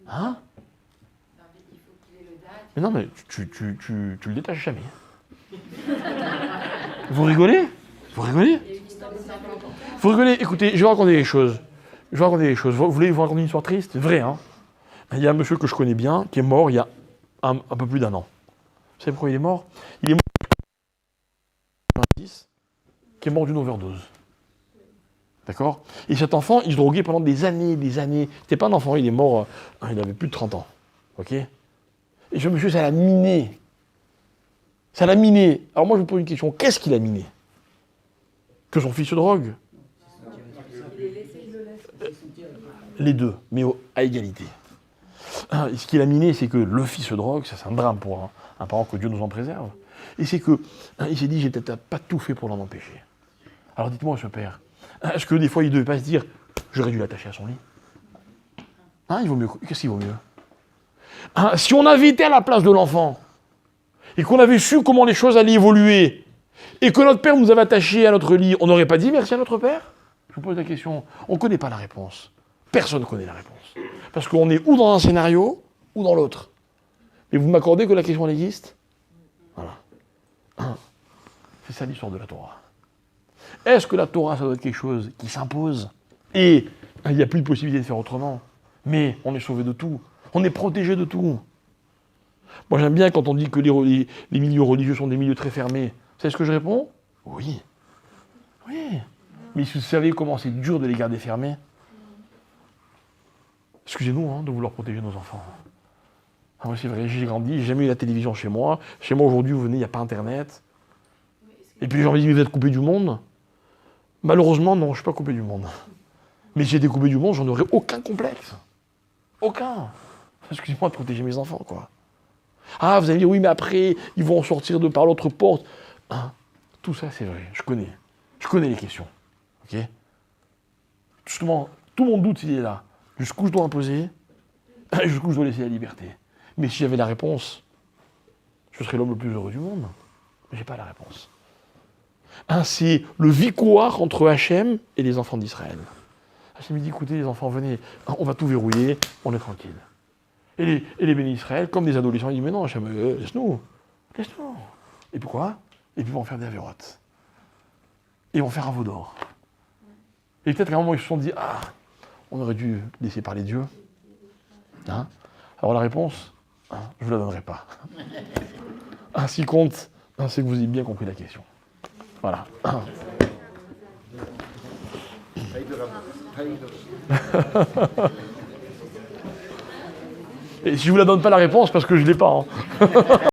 Hein? Mais non, mais tu le détaches jamais. Vous rigolez? Vous rigolez? Vous rigolez? Écoutez, je vais vous raconter des choses. Vous voulez vous raconter une histoire triste? C'est vrai, hein? Il y a un monsieur que je connais bien, qui est mort il y a un peu plus d'un an. Vous savez pourquoi il est mort? Il est mort qui est mort d'une overdose. D'accord? Et cet enfant, il se droguait pendant des années. C'était pas un enfant, il est mort, il avait plus de 30 ans. Ok? Et ce monsieur, ça l'a miné. Ça l'a miné. Alors moi, je vous pose une question. Qu'est-ce qu'il a miné? Que son fils se drogue? Les deux, mais à égalité. Ce qu'il a miné, c'est que le fils se drogue, ça c'est un drame pour un parent, que Dieu nous en préserve. Et c'est que, il s'est dit, j'ai peut-être pas tout fait pour l'en empêcher. Alors dites-moi, ce père, est-ce que des fois il ne devait pas se dire, j'aurais dû l'attacher à son lit? Il vaut mieux. Qu'est-ce qu'il vaut mieux? Si on avait été à la place de l'enfant, et qu'on avait su comment les choses allaient évoluer, et que notre père nous avait attachés à notre lit, on n'aurait pas dit merci à notre père? Je vous pose la question. On ne connaît pas la réponse. Personne ne connaît la réponse. Parce qu'on est ou dans un scénario, ou dans l'autre. Mais vous m'accordez que la question existe? Voilà. C'est ça l'histoire de la Torah. Est-ce que la Torah, ça doit être quelque chose qui s'impose? Et il n'y a plus de possibilité de faire autrement. Mais on est sauvé de tout. On est protégé de tout. Moi, j'aime bien quand on dit que les milieux religieux sont des milieux très fermés. Vous savez ce que je réponds? Oui. Oui. Mais si vous savez comment c'est dur de les garder fermés, excusez-nous de vouloir protéger nos enfants. Moi, c'est vrai, j'ai grandi, j'ai jamais eu la télévision chez moi. Chez moi, aujourd'hui, vous venez, il n'y a pas Internet. Et puis les gens me disent, mais vous êtes coupé du monde? Malheureusement, non, je ne suis pas coupé du monde. Mais si j'étais coupé du monde, j'en aurais aucun complexe. Aucun. Excusez-moi de protéger mes enfants, quoi. Ah, vous allez dire, oui, mais après, ils vont en sortir de par l'autre porte. Tout ça, c'est vrai, je connais. Je connais les questions. Ok? Justement, tout mon doute, il est là. Jusqu'où je dois imposer, jusqu'où je dois laisser la liberté. Mais si j'avais la réponse, je serais l'homme le plus heureux du monde. Mais je n'ai pas la réponse. C'est le vicouar entre Hachem et les enfants d'Israël. Hachem dit, écoutez, les enfants, venez, on va tout verrouiller, on est tranquille. Et les bénis d'Israël, comme des adolescents, ils disent, mais non, Hachem, laisse-nous. Et pourquoi? Et puis ils vont faire des avérotes. Et ils vont faire un veau d'or. Et peut-être qu'à un moment, ils se sont dit, on aurait dû laisser parler Dieu. Alors la réponse, je ne vous la donnerai pas. Ce qui compte, c'est que vous ayez bien compris la question. Voilà. Et si je ne vous la donne pas la réponse, parce que je ne l'ai pas.